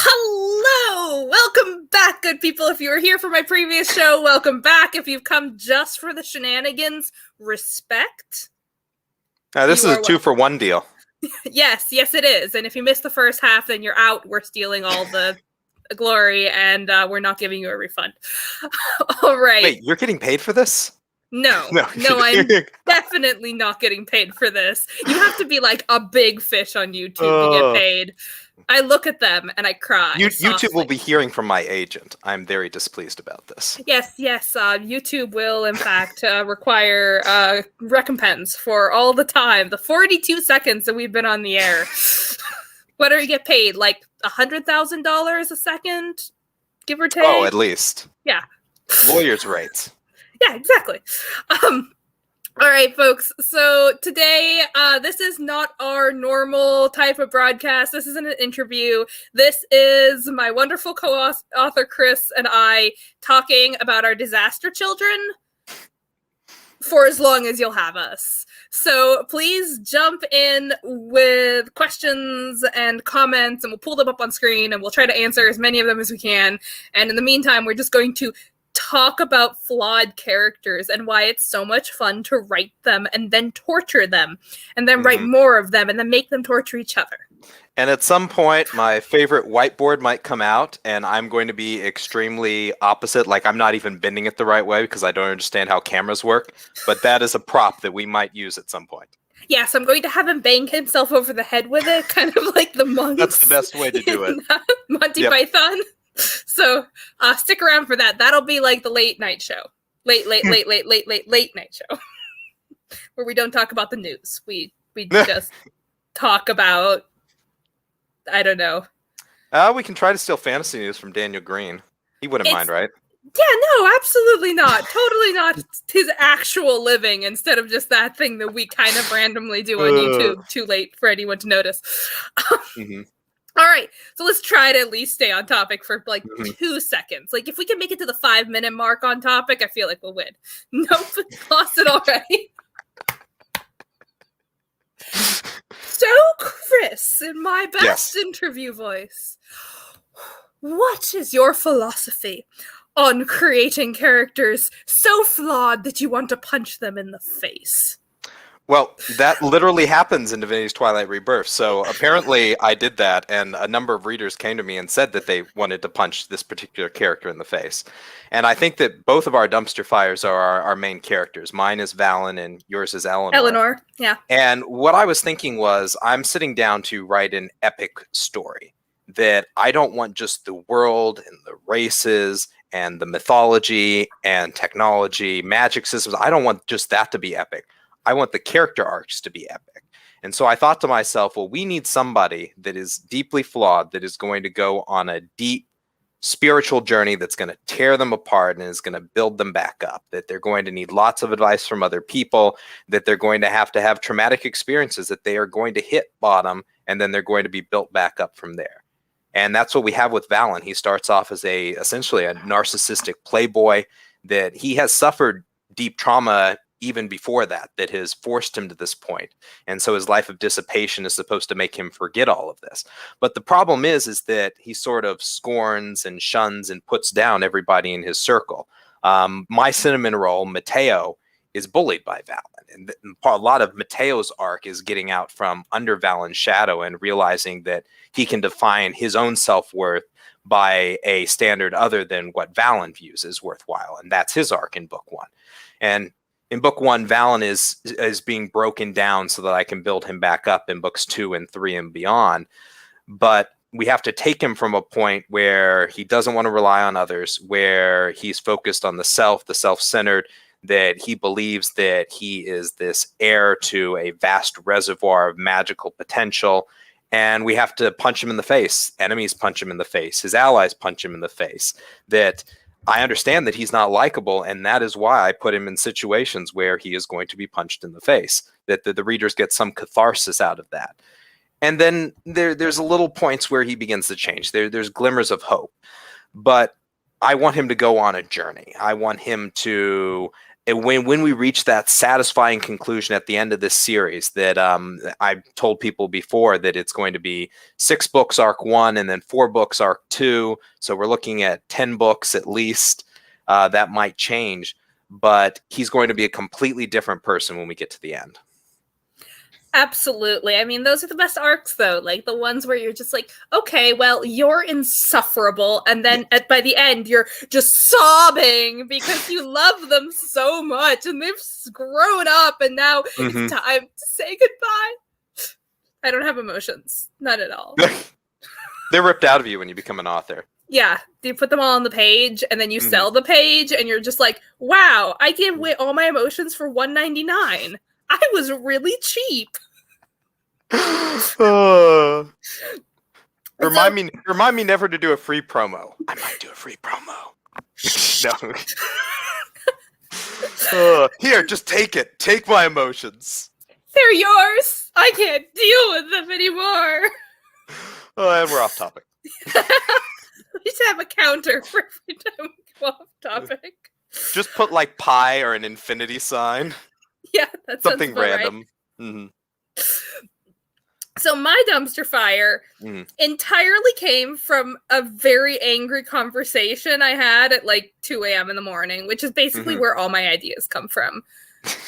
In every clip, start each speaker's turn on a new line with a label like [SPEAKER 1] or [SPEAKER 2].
[SPEAKER 1] Hello! Welcome back, good people. If you were here for my previous show, welcome back. If you've come just for the shenanigans, respect.
[SPEAKER 2] Now, this
[SPEAKER 1] You
[SPEAKER 2] is
[SPEAKER 1] are
[SPEAKER 2] a 2-for-1 deal.
[SPEAKER 1] Yes, it is. And if you missed the first half, then you're out. We're stealing all the glory, and we're not giving you a refund. All right.
[SPEAKER 2] Wait, you're getting paid for this?
[SPEAKER 1] No,
[SPEAKER 2] No.
[SPEAKER 1] I'm definitely not getting paid for this. You have to be like a big fish on YouTube to get paid. I look at them and I cry.
[SPEAKER 2] YouTube will be hearing from my agent. I'm very displeased about this.
[SPEAKER 1] Yes. YouTube will, in fact, require recompense for all the time, the 42 seconds that we've been on the air. What do we get paid? Like $100,000 a second, give or take?
[SPEAKER 2] Oh, at least.
[SPEAKER 1] Yeah.
[SPEAKER 2] Lawyers' rates.
[SPEAKER 1] Yeah, exactly. All right, folks. So today, this is not our normal type of broadcast. This isn't an interview. This is my wonderful co-author, Chris, and I talking about our disaster children for as long as you'll have us. So please jump in with questions and comments, and we'll pull them up on screen, and we'll try to answer as many of them as we can. And in the meantime, we're just going to talk about flawed characters and why it's so much fun to write them and then torture them and then write more of them and then make them torture each other.
[SPEAKER 2] And at some point, my favorite whiteboard might come out, and I'm going to be extremely opposite. Like, I'm not even bending it the right way because I don't understand how cameras work. But that is a prop that we might use at some point.
[SPEAKER 1] Yes, I'm going to have him bang himself over the head with it, kind of like the monks.
[SPEAKER 2] That's the best way to do it.
[SPEAKER 1] Monty Python. So stick around for that. That'll be like the late night show. Late night show. Where we don't talk about the news. We just talk about, I don't know.
[SPEAKER 2] We can try to steal fantasy news from Daniel Green. He wouldn't mind, right?
[SPEAKER 1] Yeah, no, absolutely not. Totally not his actual living instead of just that thing that we kind of randomly do on YouTube. Too late for anyone to notice. All right, so let's try to at least stay on topic for like 2 seconds. Like, if we can make it to the 5-minute mark on topic, I feel like we'll win. Nope, lost it already. So, Chris, in my best interview voice, what is your philosophy on creating characters so flawed that you want to punch them in the face?
[SPEAKER 2] Well, that literally happens in Divinity's Twilight Rebirth. So apparently I did that, and a number of readers came to me and said that they wanted to punch this particular character in the face. And I think that both of our dumpster fires are our main characters. Mine is Valen and yours is Eleanor.
[SPEAKER 1] Eleanor, yeah.
[SPEAKER 2] And what I was thinking was, I'm sitting down to write an epic story that I don't want just the world and the races and the mythology and technology, magic systems. I don't want just that to be epic. I want the character arcs to be epic. And so I thought to myself, well, we need somebody that is deeply flawed, that is going to go on a deep spiritual journey that's going to tear them apart and is going to build them back up, that they're going to need lots of advice from other people, that they're going to have traumatic experiences, that they are going to hit bottom, and then they're going to be built back up from there. And that's what we have with Valen. He starts off as essentially a narcissistic playboy, that he has suffered deep trauma even before that has forced him to this point. And so his life of dissipation is supposed to make him forget all of this. But the problem is that he sort of scorns and shuns and puts down everybody in his circle. My cinnamon roll, Mateo, is bullied by Valen. And a lot of Mateo's arc is getting out from under Valen's shadow and realizing that he can define his own self-worth by a standard other than what Valen views as worthwhile. And that's his arc in book 1. And in book 1, Valen is being broken down so that I can build him back up in books 2 and 3 and beyond. But we have to take him from a point where he doesn't want to rely on others, where he's focused on the self-centered, that he believes that he is this heir to a vast reservoir of magical potential. And we have to punch him in the face. Enemies punch him in the face. His allies punch him in the face. That I understand that he's not likable, and that is why I put him in situations where he is going to be punched in the face, that the readers get some catharsis out of that. And then there's a little points where he begins to change. There's glimmers of hope. But I want him to go on a journey. I want him to when we reach that satisfying conclusion at the end of this series, that I told people before that it's going to be 6 books arc 1 and then 4 books arc 2. So we're looking at 10 books at least. That might change, but he's going to be a completely different person when we get to the end.
[SPEAKER 1] Absolutely. I mean, those are the best arcs, though. Like the ones where you're just like, okay, well, you're insufferable. And then by the end, you're just sobbing because you love them so much and they've grown up and now it's time to say goodbye. I don't have emotions. Not at all.
[SPEAKER 2] They're ripped out of you when you become an author.
[SPEAKER 1] Yeah. You put them all on the page and then you sell the page and you're just like, wow, I gave away all my emotions for $1.99. I was really cheap.
[SPEAKER 2] Remind me never to do a free promo. I might do a free promo. No. Here, just take it. Take my emotions.
[SPEAKER 1] They're yours. I can't deal with them anymore.
[SPEAKER 2] And we're off topic.
[SPEAKER 1] We should have a counter for every time we go off topic.
[SPEAKER 2] Just put like pi or an infinity sign.
[SPEAKER 1] Yeah, that's
[SPEAKER 2] something random. Right.
[SPEAKER 1] So my dumpster fire entirely came from a very angry conversation I had at like 2 a.m. in the morning, which is basically where all my ideas come from.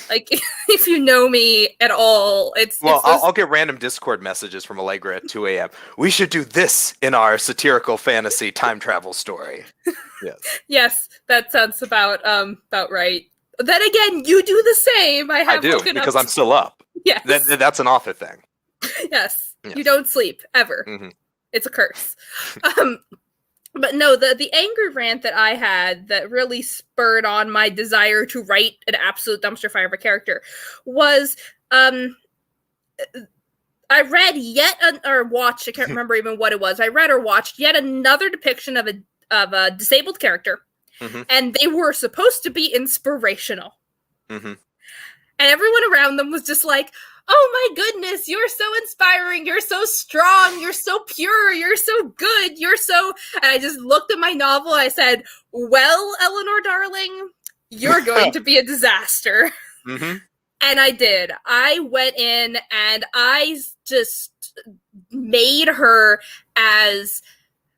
[SPEAKER 1] Like, if you know me at all,
[SPEAKER 2] I'll get random Discord messages from Allegra at 2 a.m. We should do this in our satirical fantasy time travel story. Yes.
[SPEAKER 1] Yes, that sounds about right. Then again, you do the same. I do,
[SPEAKER 2] because I'm still up.
[SPEAKER 1] Yes.
[SPEAKER 2] That's an author thing.
[SPEAKER 1] Yes. You don't sleep, ever. It's a curse. But no, the angry rant that I had that really spurred on my desire to write an absolute dumpster fire of a character was, I read or watched, I can't remember even what it was. I read or watched yet another depiction of a disabled character. And they were supposed to be inspirational. And everyone around them was just like, oh my goodness, you're so inspiring, you're so strong, you're so pure, you're so good, and I just looked at my novel and I said, well, Eleanor darling, you're going to be a disaster. And I did. I went in and I just made her as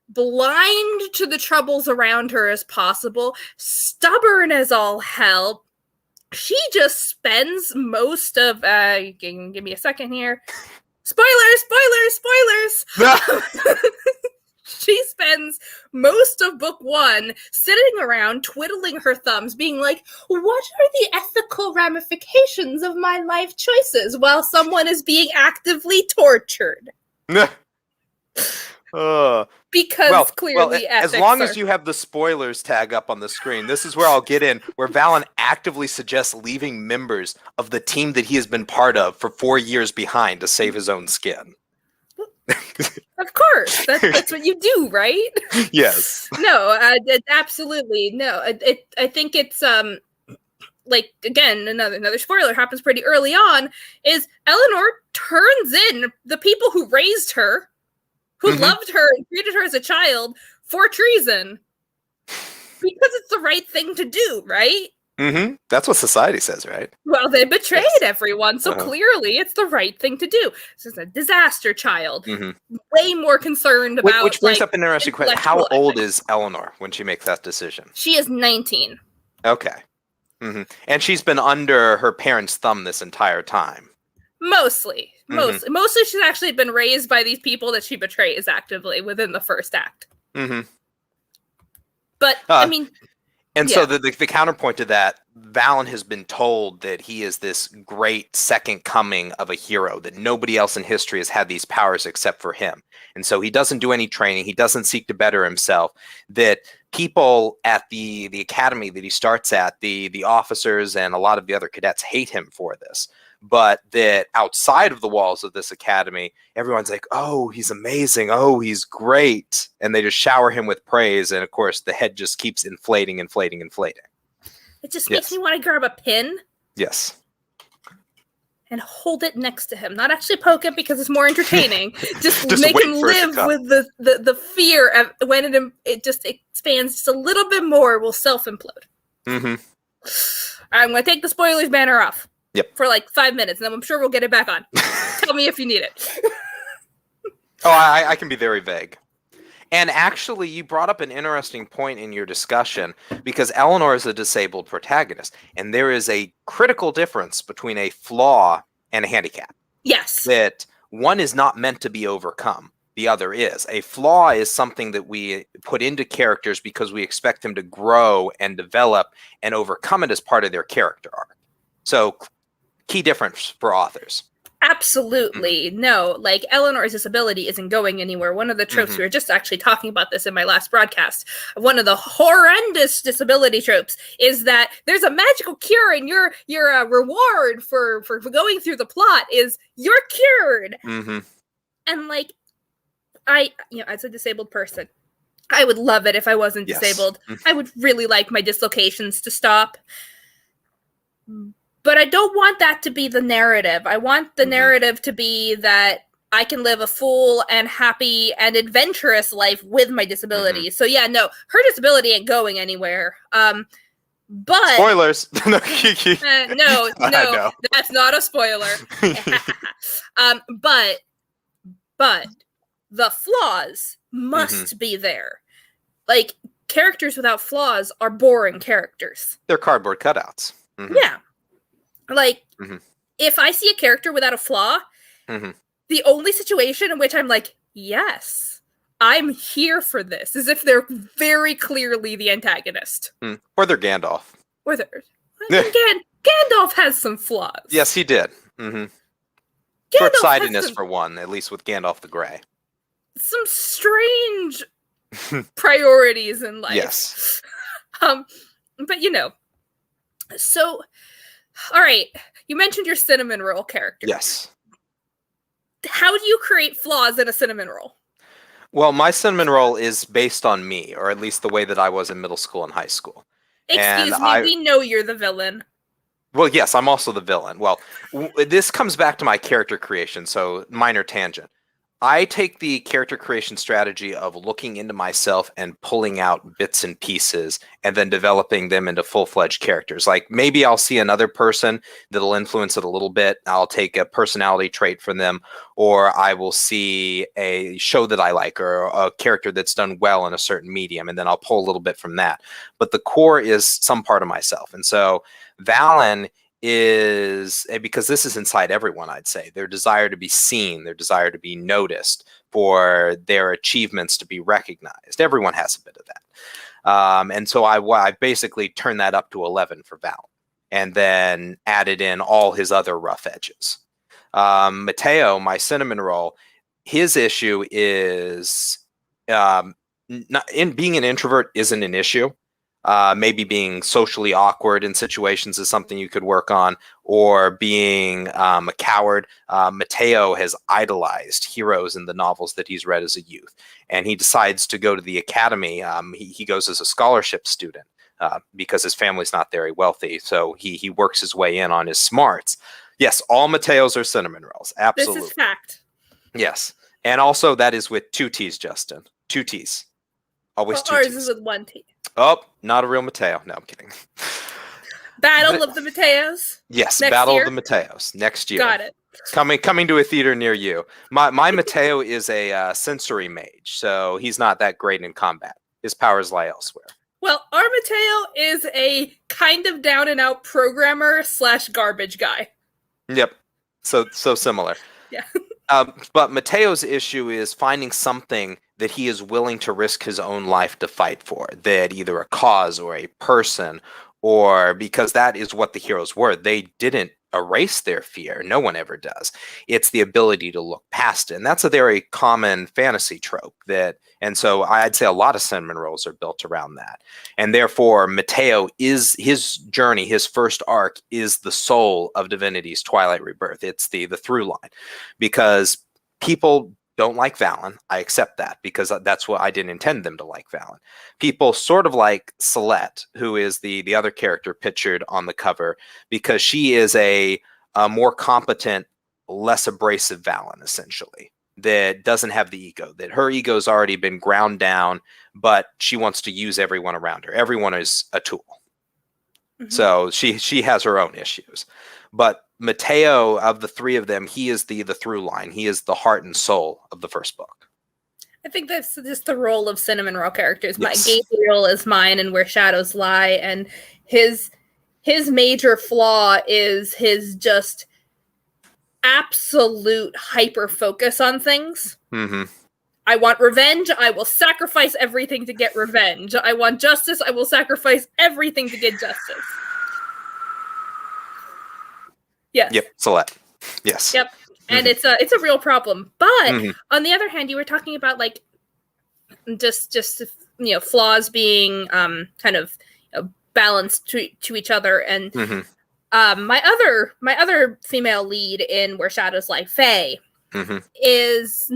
[SPEAKER 1] blind to the troubles around her as possible, stubborn as all hell. She just spends most of, you can give me a second here. Spoilers! She spends most of book 1 sitting around twiddling her thumbs, being like, what are the ethical ramifications of my life choices while someone is being actively tortured? Because clearly
[SPEAKER 2] as long as you have the spoilers tag up on the screen, this is where I'll get in, where Valen actively suggests leaving members of the team that he has been part of for 4 years behind to save his own skin.
[SPEAKER 1] Of course. That's what you do, right?
[SPEAKER 2] Yes.
[SPEAKER 1] No, absolutely. No, I think it's, like, again, another spoiler happens pretty early on, is Eleanor turns in the people who raised her, who loved her and treated her as a child, for treason. Because it's the right thing to do, right?
[SPEAKER 2] That's what society says, right?
[SPEAKER 1] Well, they betrayed everyone, so clearly it's the right thing to do. This is a disaster child. Way more concerned about...
[SPEAKER 2] Which brings up an interesting question. How old is Eleanor when she makes that decision?
[SPEAKER 1] She is 19.
[SPEAKER 2] Okay. And she's been under her parents' thumb this entire time.
[SPEAKER 1] Mostly she's actually been raised by these people that she betrays actively within the first act. But I mean,
[SPEAKER 2] so the counterpoint to that, Valen has been told that he is this great second coming of a hero, that nobody else in history has had these powers except for him, and so he doesn't do any training, he doesn't seek to better himself, that people at the academy that he starts at, the officers and a lot of the other cadets hate him for this. But that outside of the walls of this academy, everyone's like, oh, he's amazing. Oh, he's great. And they just shower him with praise. And of course, the head just keeps inflating. It
[SPEAKER 1] just makes me want to grab a pin.
[SPEAKER 2] Yes.
[SPEAKER 1] And hold it next to him. Not actually poke it because it's more entertaining. Just make him live with the fear of when it just expands just a little bit more, it will self-implode. I'm going to take the spoilers banner off.
[SPEAKER 2] Yep.
[SPEAKER 1] For like 5 minutes, and then I'm sure we'll get it back on. Tell me if you need it.
[SPEAKER 2] Oh, I can be very vague. And actually, you brought up an interesting point in your discussion, because Eleanor is a disabled protagonist, and there is a critical difference between a flaw and a handicap.
[SPEAKER 1] Yes.
[SPEAKER 2] That one is not meant to be overcome. The other is. A flaw is something that we put into characters because we expect them to grow and develop and overcome it as part of their character arc. So, key difference for authors.
[SPEAKER 1] Absolutely. No, like Eleanor's disability isn't going anywhere. One of the tropes, we were just actually talking about this in my last broadcast, one of the horrendous disability tropes is that there's a magical cure, and your reward for going through the plot is you're cured. And like, as a disabled person, I would love it if I wasn't disabled. I would really like my dislocations to stop. But I don't want that to be the narrative. I want the narrative to be that I can live a full and happy and adventurous life with my disability. So yeah, no, her disability ain't going anywhere. But
[SPEAKER 2] spoilers.
[SPEAKER 1] No, that's not a spoiler. But the flaws must be there. Like, characters without flaws are boring characters.
[SPEAKER 2] They're cardboard cutouts.
[SPEAKER 1] Yeah. Like, if I see a character without a flaw, the only situation in which I'm like, yes, I'm here for this, is if they're very clearly the antagonist.
[SPEAKER 2] Or they're Gandalf.
[SPEAKER 1] Or they're... Gandalf has some flaws.
[SPEAKER 2] Yes, he did. Short-sightedness for one, at least with Gandalf the Grey.
[SPEAKER 1] Some strange priorities in life.
[SPEAKER 2] Yes.
[SPEAKER 1] But, you know, so... All right, you mentioned your cinnamon roll character.
[SPEAKER 2] Yes.
[SPEAKER 1] How do you create flaws in a cinnamon roll?
[SPEAKER 2] Well, my cinnamon roll is based on me, or at least the way that I was in middle school and high school.
[SPEAKER 1] Excuse me, we know you're the villain.
[SPEAKER 2] Well, yes, I'm also the villain. Well, this comes back to my character creation, so minor tangent. I take the character creation strategy of looking into myself and pulling out bits and pieces and then developing them into full-fledged characters. Like, maybe I'll see another person that'll influence it a little bit. I'll take a personality trait from them, or I will see a show that I like or a character that's done well in a certain medium, and then I'll pull a little bit from that. But the core is some part of myself. And so Valen is, because this is inside everyone, I'd say, their desire to be seen, their desire to be noticed, for their achievements to be recognized. Everyone has a bit of that. And so I basically turned that up to 11 for Val, and then added in all his other rough edges. Mateo, my cinnamon roll, his issue is being an introvert isn't an issue. Maybe being socially awkward in situations is something you could work on, or being a coward. Mateo has idolized heroes in the novels that he's read as a youth, and he decides to go to the academy. He goes as a scholarship student because his family's not very wealthy, so he works his way in on his smarts. Yes, all Mateos are cinnamon rolls. Absolutely.
[SPEAKER 1] This is fact.
[SPEAKER 2] Yes, and also that is with 2 T's, Justin. 2 T's. Always 2
[SPEAKER 1] Ours
[SPEAKER 2] T's.
[SPEAKER 1] is with 1 T.
[SPEAKER 2] Oh, not a real Mateo. No, I'm kidding.
[SPEAKER 1] Battle of the Mateos?
[SPEAKER 2] Yes,
[SPEAKER 1] next
[SPEAKER 2] Battle
[SPEAKER 1] year?
[SPEAKER 2] of the Mateos. Next year.
[SPEAKER 1] Got it.
[SPEAKER 2] Coming to a theater near you. My Mateo is a sensory mage, so he's not that great in combat. His powers lie elsewhere.
[SPEAKER 1] Well, our Mateo is a kind of down-and-out programmer / garbage guy.
[SPEAKER 2] Yep. So similar.
[SPEAKER 1] Yeah.
[SPEAKER 2] But Mateo's issue is finding something that he is willing to risk his own life to fight for, that either a cause or a person, or because that is what the heroes were. They didn't erase their fear. No one ever does. It's the ability to look past it. And that's a very common fantasy trope and so I'd say a lot of cinnamon rolls are built around that. And therefore, Mateo is his journey, his first arc is the soul of Divinity's Twilight Rebirth. It's the through line, because people don't like Valen. I accept that, because that's what I didn't intend them to like Valen. People sort of like Celeste, who is the other character pictured on the cover, because she is a more competent, less abrasive Valen, essentially, that doesn't have the ego, that her ego's already been ground down, but she wants to use everyone around her. Everyone is a tool. So she has her own issues. But Mateo, of the three of them, he is the through line. He is the heart and soul of the first book.
[SPEAKER 1] I think that's just the role of cinnamon roll characters. My
[SPEAKER 2] Yes.
[SPEAKER 1] Gabriel is mine and Where Shadows Lie, and his major flaw is his just absolute hyper focus on things.
[SPEAKER 2] Mm-hmm.
[SPEAKER 1] I want revenge. I will sacrifice everything to get revenge. I want justice. I will sacrifice everything to get justice. Yes.
[SPEAKER 2] Yep. Celeste. Yes.
[SPEAKER 1] Yep. And it's a real problem. But on the other hand, you were talking about like just flaws being kind of balanced to each other, and my other female lead in Where Shadows Lie, Faye, is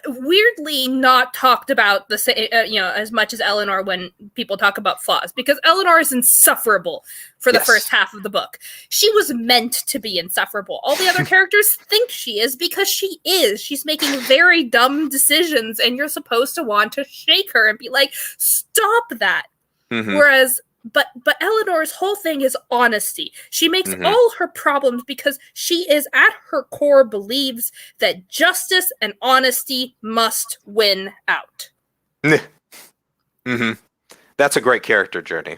[SPEAKER 1] weirdly not talked about the same, as much as Eleanor when people talk about flaws, because Eleanor is insufferable for the first half of the book. She was meant to be insufferable. All the other characters think she is because she is. She's making very dumb decisions, and you're supposed to want to shake her and be like, "Stop that." Whereas but Eleanor's whole thing is honesty. She makes all her problems because she is at her core believes that justice and honesty must win out.
[SPEAKER 2] That's a great character journey.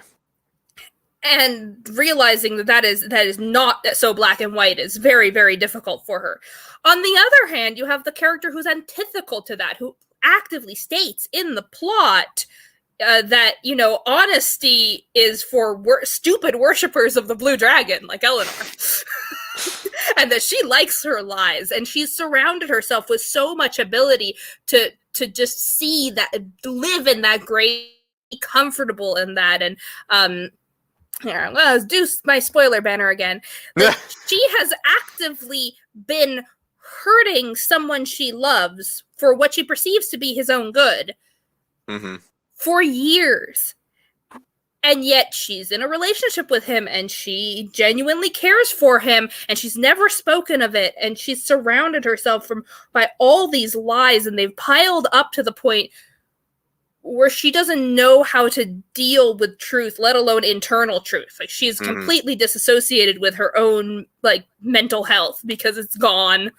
[SPEAKER 1] And realizing that is not so black and white is very, very difficult for her. On the other hand, you have the character who's antithetical to that, who actively states in the plot that, honesty is for stupid worshippers of the blue dragon, like Eleanor. And that she likes her lies, and she's surrounded herself with so much ability to just see that, live in that gray, comfortable in that. And let's do my spoiler banner again. She has actively been hurting someone she loves for what she perceives to be his own good. For years. And yet she's in a relationship with him, and she genuinely cares for him, and she's never spoken of it, and she's surrounded herself by all these lies, and they've piled up to the point where she doesn't know how to deal with truth, let alone internal truth. Like, she's completely disassociated with her own mental health because it's gone,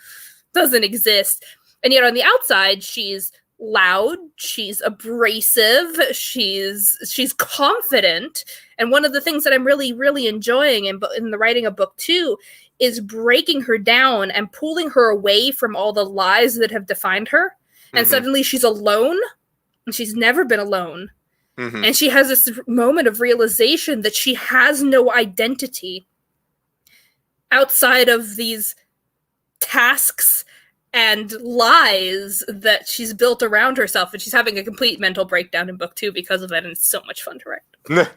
[SPEAKER 1] doesn't exist. And yet on the outside, she's loud, she's abrasive, she's confident. And one of the things that I'm really, really enjoying in the writing of book 2 is breaking her down and pulling her away from all the lies that have defined her. And suddenly she's alone, and she's never been alone. And she has this moment of realization that she has no identity outside of these tasks and lies that she's built around herself, and she's having a complete mental breakdown in book 2 because of it, and it's so much fun to write.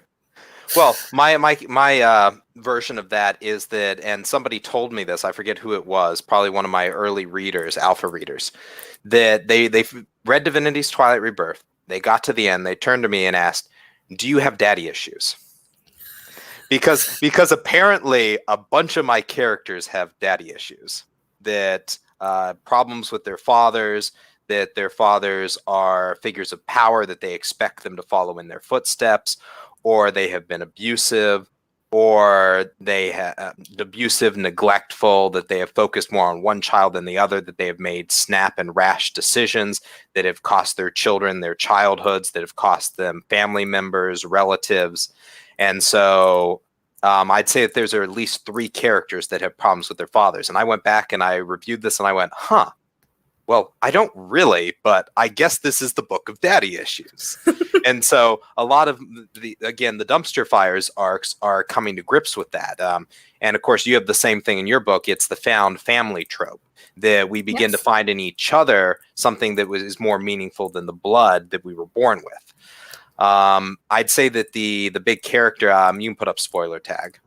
[SPEAKER 2] Well, my version of that is that, and somebody told me this, I forget who it was, probably one of my early readers, alpha readers, that they read Divinity's Twilight Rebirth, they got to the end, they turned to me and asked, "Do you have daddy issues?" Because apparently a bunch of my characters have daddy issues, that problems with their fathers, that their fathers are figures of power, that they expect them to follow in their footsteps, or they have been abusive, or they have abusive, neglectful, that they have focused more on one child than the other, that they have made snap and rash decisions that have cost their children their childhoods, that have cost them family members, relatives. And so I'd say that there's at least 3 characters that have problems with their fathers. And I went back and I reviewed this and I went, well, I don't really, but I guess this is the book of daddy issues. And so a lot of the dumpster fires arcs are coming to grips with that. And of course, you have the same thing in your book. It's the found family trope, that we begin to find in each other something that is more meaningful than the blood that we were born with. I'd say that the big character, you can put up spoiler tag.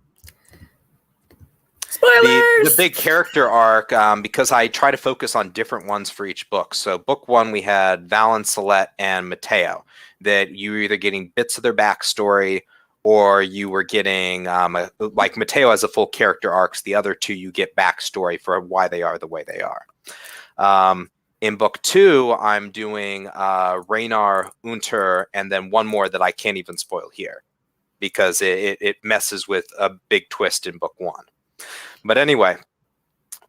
[SPEAKER 1] Spoilers!
[SPEAKER 2] The big character arc, because I try to focus on different ones for each book. So book 1, we had Val and Celeste and Mateo, that you were either getting bits of their backstory, or you were getting, like Mateo has a full character arcs. The other 2, you get backstory for why they are the way they are. In book 2, I'm doing Raynar, Unter, and then one more that I can't even spoil here. because it messes with a big twist in book 1. But anyway,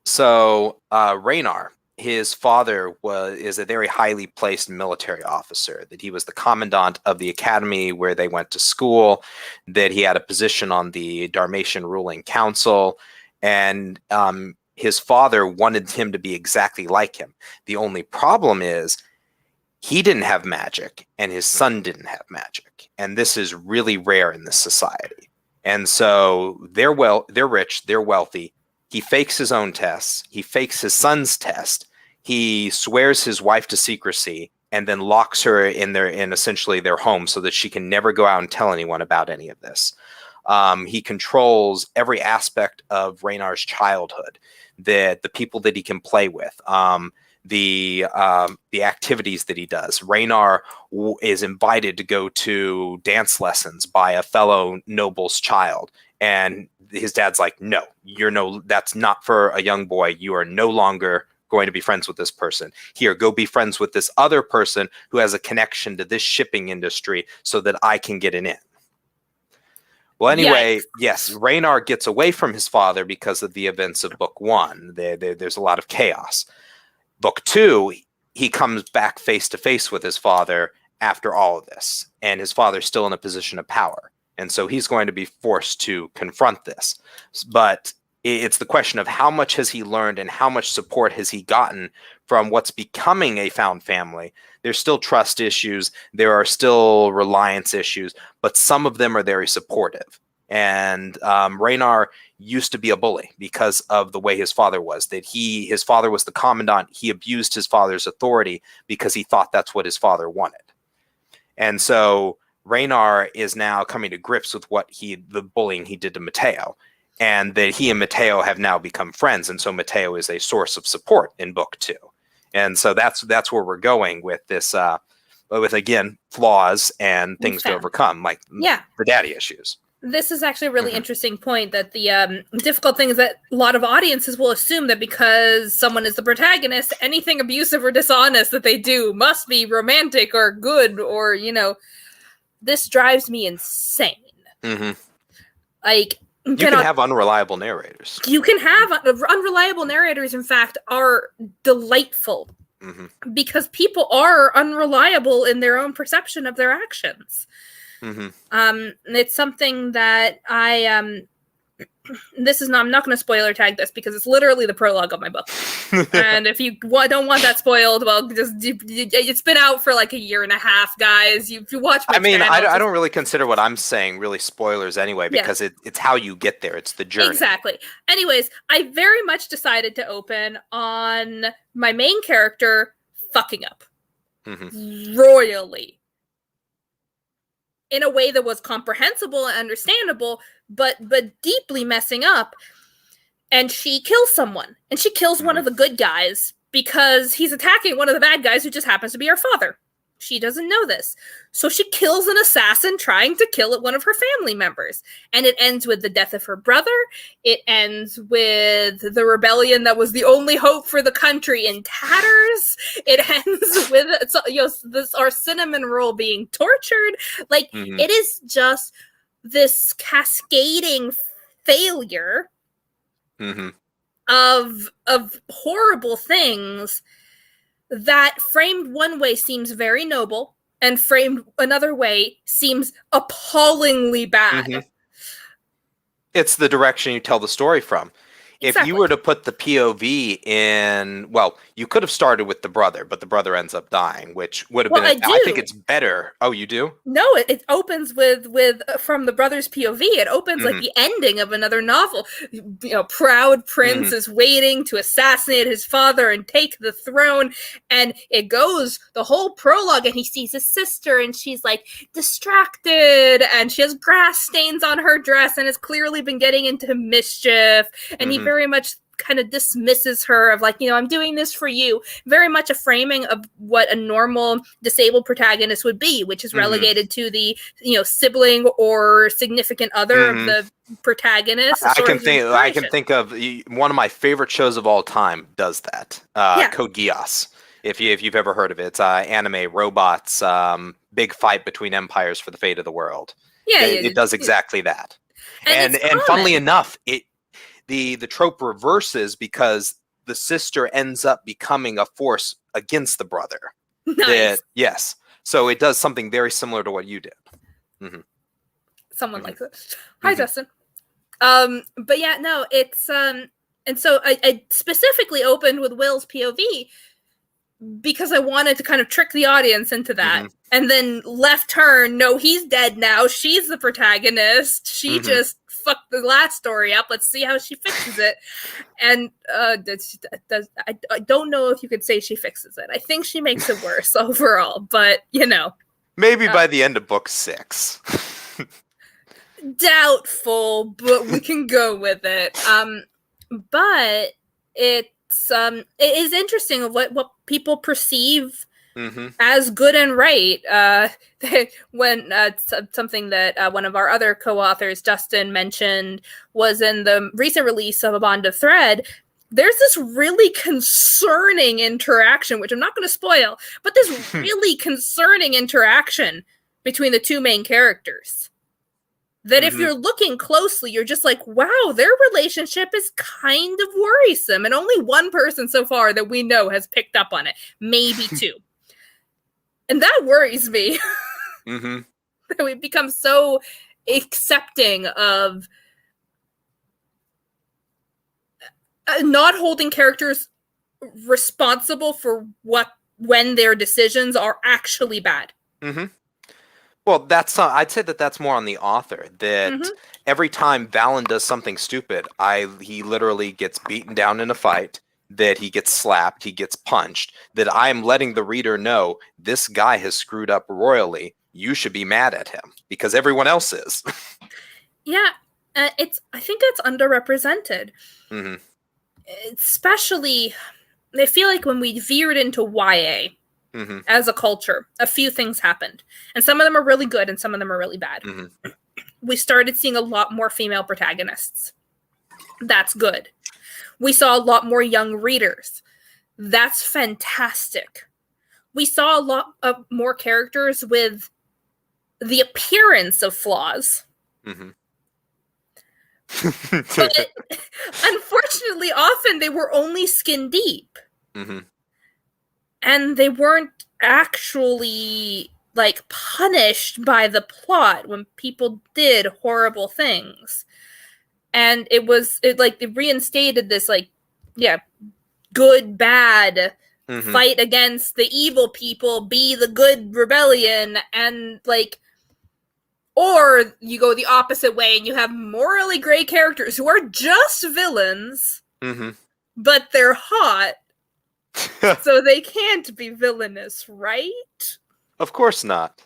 [SPEAKER 2] so Raynar, his father is a very highly placed military officer, that he was the commandant of the academy where they went to school, that he had a position on the Dalmatian ruling council, and his father wanted him to be exactly like him. The only problem is he didn't have magic and his son didn't have magic. And this is really rare in this society. And so they're rich, they're wealthy. He fakes his own tests. He fakes his son's test. He swears his wife to secrecy and then locks her in essentially their home so that she can never go out and tell anyone about any of this. He controls every aspect of Raynar's childhood, the people that he can play with, the activities that he does. Raynar is invited to go to dance lessons by a fellow noble's child, and his dad's like, "No, that's not for a young boy. You are no longer going to be friends with this person. Here, go be friends with this other person who has a connection to this shipping industry so that I can get an in." Well, anyway, yes, Raynar gets away from his father because of the events of book 1. There's a lot of chaos. Book 2, he comes back face to face with his father after all of this, and his father's still in a position of power. And so he's going to be forced to confront this. But it's the question of how much has he learned and how much support has he gotten from what's becoming a found family. There's still trust issues. There are still reliance issues, but some of them are very supportive. And Raynar used to be a bully because of the way his father was, that his father was the commandant. He abused his father's authority because he thought that's what his father wanted. And so Raynar is now coming to grips with the bullying he did to Mateo, and that he and Mateo have now become friends. And so Mateo is a source of support in book 2. And so that's where we're going with this, with, again, flaws and things to overcome, like the daddy issues.
[SPEAKER 1] This is actually a really interesting point, that the difficult thing is that a lot of audiences will assume that because someone is the protagonist, anything abusive or dishonest that they do must be romantic or good, or, this drives me insane.
[SPEAKER 2] Mm-hmm.
[SPEAKER 1] Like,
[SPEAKER 2] you can have unreliable narrators.
[SPEAKER 1] You can have unreliable narrators, in fact, are delightful. Mm-hmm. Because people are unreliable in their own perception of their actions. Mm-hmm. It's something that I'm not going to spoiler tag this because it's literally the prologue of my book. And if you don't want that spoiled, well, it's been out for like a year and a half, guys. If you watch my channel,
[SPEAKER 2] I don't really consider what I'm saying really spoilers anyway, because it's how you get there. It's the journey.
[SPEAKER 1] Exactly. Anyways, I very much decided to open on my main character fucking up. Mm-hmm. Royally. In a way that was comprehensible and understandable, but deeply messing up. And she kills someone. And she kills one of the good guys because he's attacking one of the bad guys who just happens to be her father. She doesn't know this. So she kills an assassin trying to kill one of her family members. And it ends with the death of her brother. It ends with the rebellion that was the only hope for the country in tatters. It ends with our cinnamon roll being tortured. Like, it is just this cascading failure of horrible things that framed one way seems very noble and framed another way seems appallingly bad. Mm-hmm.
[SPEAKER 2] It's the direction you tell the story from. Exactly. If you were to put the POV in, well, you could have started with the brother, but the brother ends up dying, which would have been. I think it's better. Oh, you do?
[SPEAKER 1] No, it opens with from the brother's POV. It opens like the ending of another novel. Proud prince is waiting to assassinate his father and take the throne, and it goes the whole prologue, and he sees his sister, and she's like distracted, and she has grass stains on her dress, and has clearly been getting into mischief, and he very much kind of dismisses her of like, I'm doing this for you. Very much a framing of what a normal disabled protagonist would be, which is relegated to the, sibling or significant other of the protagonist.
[SPEAKER 2] I can think of one of my favorite shows of all time does that. Code Geass. If you've ever heard of it, it's anime robots, big fight between empires for the fate of the world.
[SPEAKER 1] Yeah,
[SPEAKER 2] It does exactly that.
[SPEAKER 1] and
[SPEAKER 2] And funnily enough, the trope reverses because the sister ends up becoming a force against the brother.
[SPEAKER 1] Nice.
[SPEAKER 2] Yes. So it does something very similar to what you did. Mm-hmm.
[SPEAKER 1] Someone
[SPEAKER 2] Mm-hmm.
[SPEAKER 1] likes it. Hi, Justin. But yeah, no, it's and so I specifically opened with Will's POV because I wanted to kind of trick the audience into that. And then left turn, no, he's dead now. She's the protagonist. She just fucked the last story up. Let's see how she fixes it. And I don't know if you could say she fixes it. I think she makes it worse overall, but you know.
[SPEAKER 2] Maybe by the end of book 6.
[SPEAKER 1] Doubtful, but we can go with it. But it is interesting of what people perceive as good and right. When something that one of our other co-authors, Justin, mentioned was in the recent release of A Bond of Thread. There's this really concerning interaction, which I'm not going to spoil, but this really concerning interaction between the two main characters. That if you're looking closely, you're just like, wow, their relationship is kind of worrisome. And only one person so far that we know has picked up on it. Maybe 2. And that worries me. That we've become so accepting of not holding characters responsible for when their decisions are actually bad.
[SPEAKER 2] Well, I'd say that's more on the author. That every time Valen does something stupid, he literally gets beaten down in a fight, that he gets slapped, he gets punched, that I am letting the reader know this guy has screwed up royally. You should be mad at him because everyone else is.
[SPEAKER 1] Yeah, I think that's underrepresented. Especially, I feel like when we veered into YA, as a culture, a few things happened. And some of them are really good and some of them are really bad. We started seeing a lot more female protagonists. That's good. We saw a lot more young readers. That's fantastic. We saw a lot of more characters with the appearance of flaws. But unfortunately, often they were only skin deep. And they weren't actually like punished by the plot when people did horrible things. And it reinstated this good bad fight against the evil people, be the good rebellion, and or you go the opposite way and you have morally gray characters who are just villains, but they're hot. So they can't be villainous, right?
[SPEAKER 2] Of course not.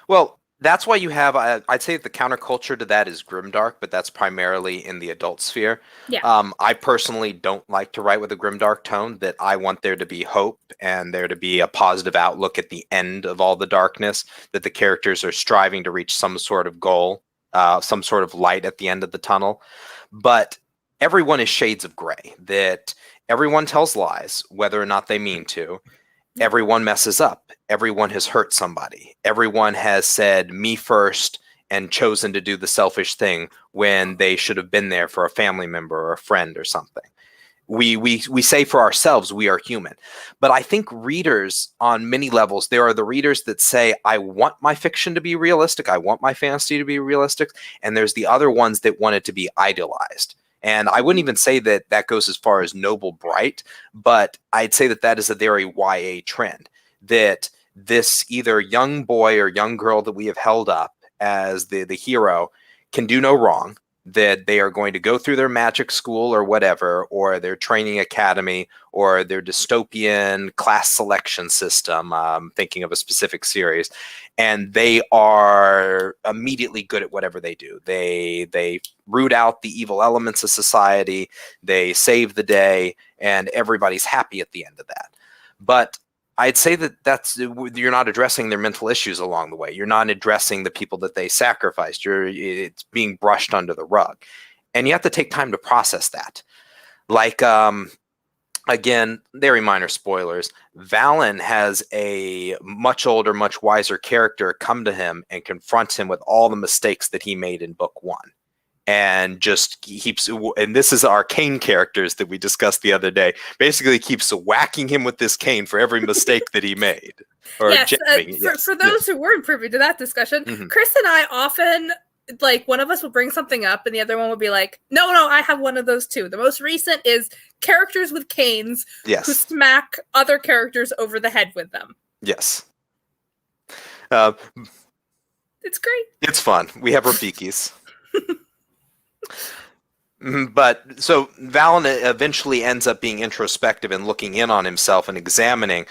[SPEAKER 2] Well, that's why you have, I'd say the counterculture to that is grimdark, but that's primarily in the adult sphere.
[SPEAKER 1] Yeah.
[SPEAKER 2] I personally don't like to write with a grimdark tone, that I want there to be hope and there to be a positive outlook at the end of all the darkness, that the characters are striving to reach some sort of goal, some sort of light at the end of the tunnel. But everyone is shades of gray, that everyone tells lies, whether or not they mean to. Everyone messes up. Everyone has hurt somebody. Everyone has said me first and chosen to do the selfish thing when they should have been there for a family member or a friend or something. We say for ourselves we are human. But I think readers on many levels, there are the readers that say, I want my fiction to be realistic. I want my fantasy to be realistic. And there's the other ones that want it to be idealized. And I wouldn't even say that that goes as far as noble bright, but I'd say that that is a very YA trend, that this either young boy or young girl that we have held up as the hero can do no wrong, that they are going to go through their magic school or whatever, or their training academy, or their dystopian class selection system, thinking of a specific series, and they are immediately good at whatever they do. They root out the evil elements of society, they save the day, and everybody's happy at the end of that. But I'd say that you're not addressing their mental issues along the way. You're not addressing the people that they sacrificed. It's being brushed under the rug, and you have to take time to process that. Like again, very minor spoilers. Valen has a much older, much wiser character come to him and confront him with all the mistakes that he made in book one. And just keeps, and this is our cane characters that we discussed the other day, basically keeps whacking him with this cane for every mistake that he made.
[SPEAKER 1] Or yes, for those who weren't privy to that discussion, Chris and I often, like, one of us will bring something up and the other one will be like, no, I have one of those too. The most recent is characters with canes who smack other characters over the head with them.
[SPEAKER 2] Yes.
[SPEAKER 1] It's great.
[SPEAKER 2] It's fun. We have Rafikis. But so Valen eventually ends up being introspective and looking in on himself and examining,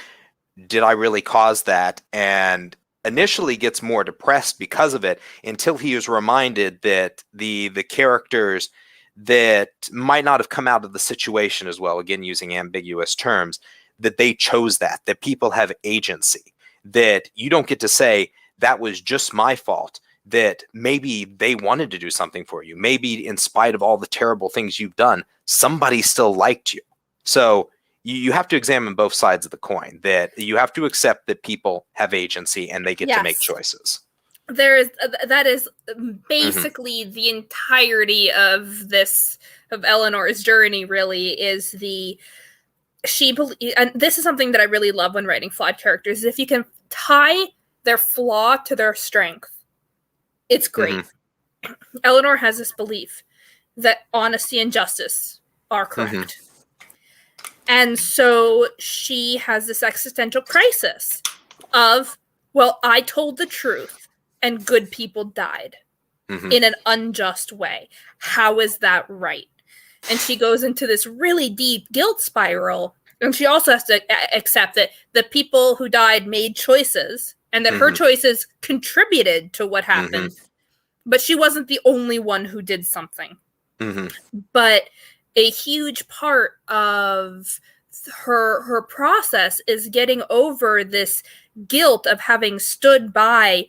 [SPEAKER 2] did I really cause that? And initially gets more depressed because of it until he is reminded that the characters that might not have come out of the situation as well, again using ambiguous terms, that they chose that people have agency, that you don't get to say that was just my fault, that maybe they wanted to do something for you. Maybe in spite of all the terrible things you've done, somebody still liked you. So you have to examine both sides of the coin, that you have to accept that people have agency and they get to make choices.
[SPEAKER 1] That is basically the entirety of Eleanor's journey, really, is and this is something that I really love when writing flawed characters, is if you can tie their flaw to their strength, it's great. Eleanor has this belief that honesty and justice are correct. And so she has this existential crisis of, well, I told the truth and good people died in an unjust way. How is that right? And she goes into this really deep guilt spiral. And she also has to accept that the people who died made choices and that her choices contributed to what happened. But she wasn't the only one who did something. But a huge part of her process is getting over this guilt of having stood by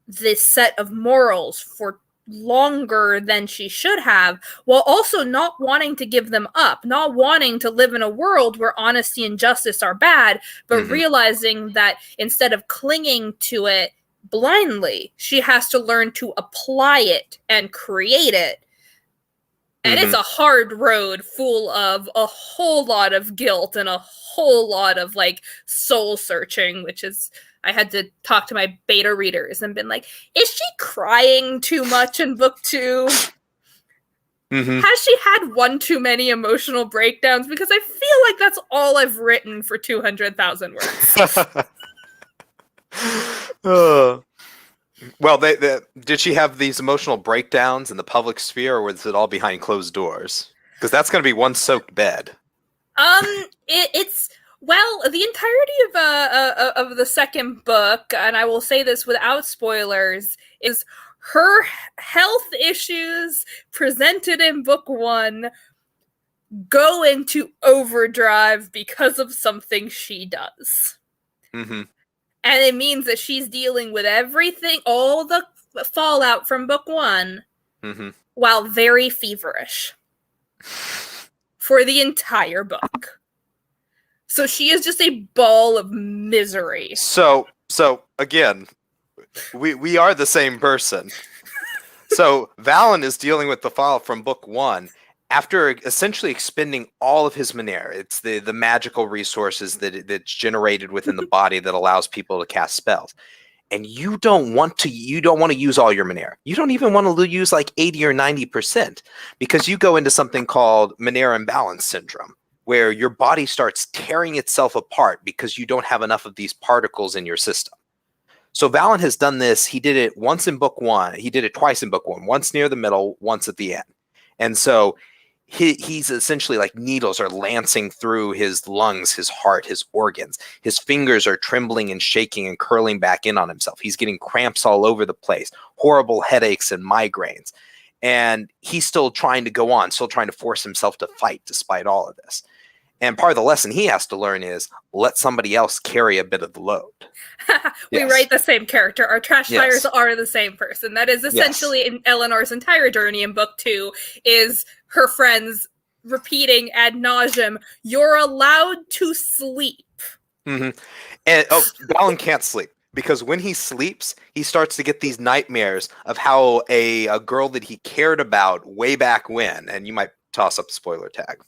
[SPEAKER 1] this set of morals for longer than she should have, while also not wanting to give them up, not wanting to live in a world where honesty and justice are bad, but realizing that instead of clinging to it blindly, she has to learn to apply it and create it. And it's a hard road full of a whole lot of guilt and a whole lot of, like, soul searching, which is, I had to talk to my beta readers and been like, is she crying too much in book 2? Has she had one too many emotional breakdowns? Because I feel like that's all I've written for 200,000 words.
[SPEAKER 2] Well, did she have these emotional breakdowns in the public sphere, or was it all behind closed doors? Because that's going to be one soaked bed.
[SPEAKER 1] It's well, the entirety of the second book, and I will say this without spoilers, is her health issues presented in book 1 go into overdrive because of something she does. And it means that she's dealing with everything, all the fallout from book 1, while very feverish for the entire book. So she is just a ball of misery. So
[SPEAKER 2] again, we are the same person. So Valen is dealing with the fallout from book 1. After essentially expending all of his Manera, it's the magical resources that's generated within the body that allows people to cast spells. And you don't want to use all your Manera. You don't even want to use like 80 or 90%, because you go into something called Manera imbalance syndrome, where your body starts tearing itself apart because you don't have enough of these particles in your system. So Valen has done this. He did it once in book 1. He did it twice in book 1, once near the middle, once at the end. And so he's essentially like needles are lancing through his lungs, his heart, his organs. His fingers are trembling and shaking and curling back in on himself. He's getting cramps all over the place, horrible headaches and migraines. And he's still trying to go on, still trying to force himself to fight despite all of this. And part of the lesson he has to learn is let somebody else carry a bit of the load.
[SPEAKER 1] We write the same character. Our trashfires are the same person. That is essentially in Eleanor's entire journey in book 2, is her friends repeating ad nauseum, "You're allowed to sleep."
[SPEAKER 2] Mm-hmm. And Balin can't sleep because when he sleeps, he starts to get these nightmares of how a girl that he cared about way back when, and you might toss up the spoiler tag.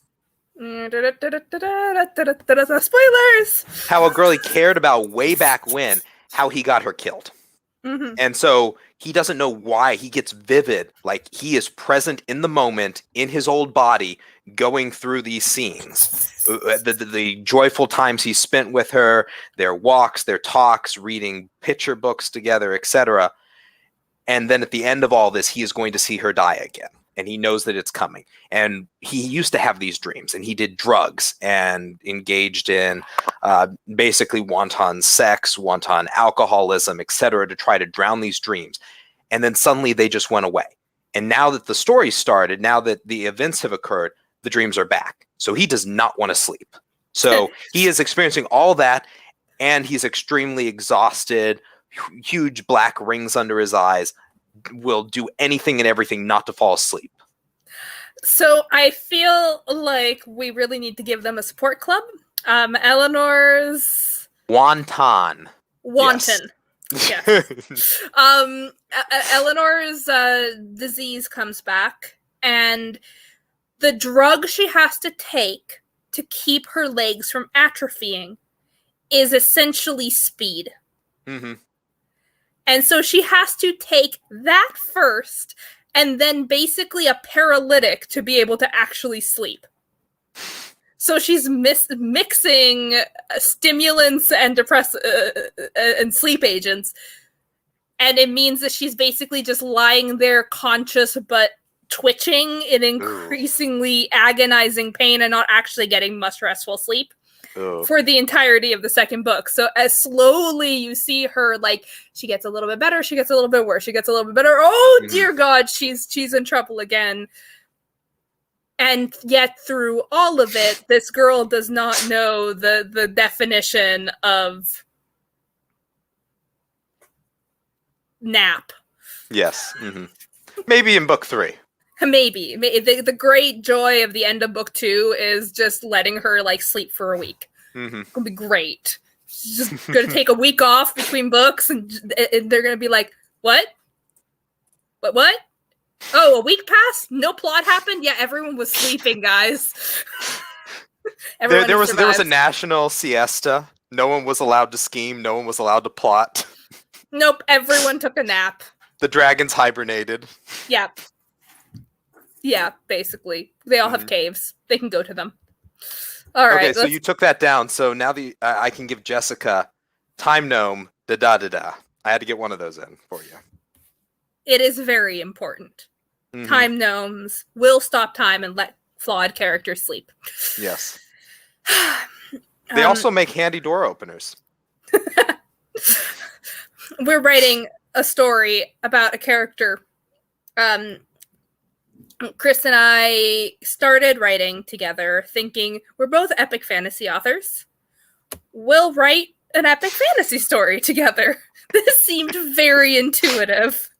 [SPEAKER 1] Spoilers!
[SPEAKER 2] How a girl he cared about way back when, how he got her killed.
[SPEAKER 1] Mm-hmm.
[SPEAKER 2] And so he doesn't know why. He gets vivid, like he is present in the moment in his old body, going through these scenes. The joyful times he spent with her, their walks, their talks, reading picture books together, etc. And then at the end of all this, he is going to see her die again. And he knows that it's coming. And he used to have these dreams, and he did drugs and engaged in basically wanton sex, wanton alcoholism, etc., to try to drown these dreams. And then suddenly they just went away. And now that the story started, now that the events have occurred, the dreams are back. So he does not want to sleep. So he is experiencing all that, and he's extremely exhausted, huge black rings under his eyes, will do anything and everything not to fall asleep.
[SPEAKER 1] So I feel like we really need to give them a support club. Eleanor's
[SPEAKER 2] Wanton.
[SPEAKER 1] Wanton. Yes. Eleanor's disease comes back, and the drug she has to take to keep her legs from atrophying is essentially speed.
[SPEAKER 2] Mm-hmm.
[SPEAKER 1] And so she has to take that first, and then basically a paralytic to be able to actually sleep. So she's mixing stimulants and and sleep agents, and it means that she's basically just lying there conscious but twitching in increasingly agonizing pain and not actually getting much restful sleep. For the entirety of the second book. So as slowly you see her, like, she gets a little bit better, she gets a little bit worse, she gets a little bit better. Oh dear God, she's in trouble again. And yet through all of it, this girl does not know the definition of nap.
[SPEAKER 2] Yes. Mm-hmm. Maybe in book 3.
[SPEAKER 1] Maybe. The great joy of the end of book 2 is just letting her, like, sleep for a week.
[SPEAKER 2] Mm-hmm.
[SPEAKER 1] It's gonna be great. She's just gonna take a week off between books, and they're gonna be like, "What? What? Oh, a week passed? No plot happened? Yeah, everyone was sleeping, guys."
[SPEAKER 2] There was a national siesta. No one was allowed to scheme. No one was allowed to plot.
[SPEAKER 1] Nope, everyone took a nap.
[SPEAKER 2] The dragons hibernated.
[SPEAKER 1] Yep. Yeah, basically. They all have caves. They can go to them. All right.
[SPEAKER 2] Okay, so you took that down. So now I can give Jessica Time Gnome da-da-da-da. I had to get one of those in for you.
[SPEAKER 1] It is very important. Mm-hmm. Time gnomes will stop time and let flawed characters sleep.
[SPEAKER 2] Yes. They also make handy door openers.
[SPEAKER 1] We're writing a story about a character. Chris and I started writing together thinking we're both epic fantasy authors. We'll write an epic fantasy story together. This seemed very intuitive.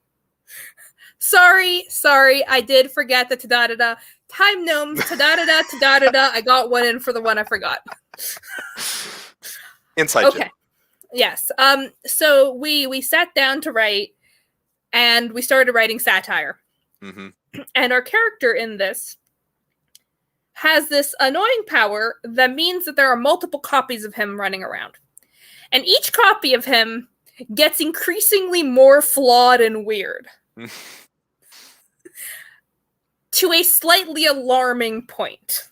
[SPEAKER 1] Sorry, I did forget the ta-da-da-da. Time gnomes, ta-da-da-da, ta-da-da-da. I got one in for the one I forgot.
[SPEAKER 2] Inside
[SPEAKER 1] okay. Joke. Yes. So we sat down to write, and we started writing satire.
[SPEAKER 2] Mm-hmm.
[SPEAKER 1] And our character in this has this annoying power that means that there are multiple copies of him running around. And each copy of him gets increasingly more flawed and weird. To a slightly alarming point.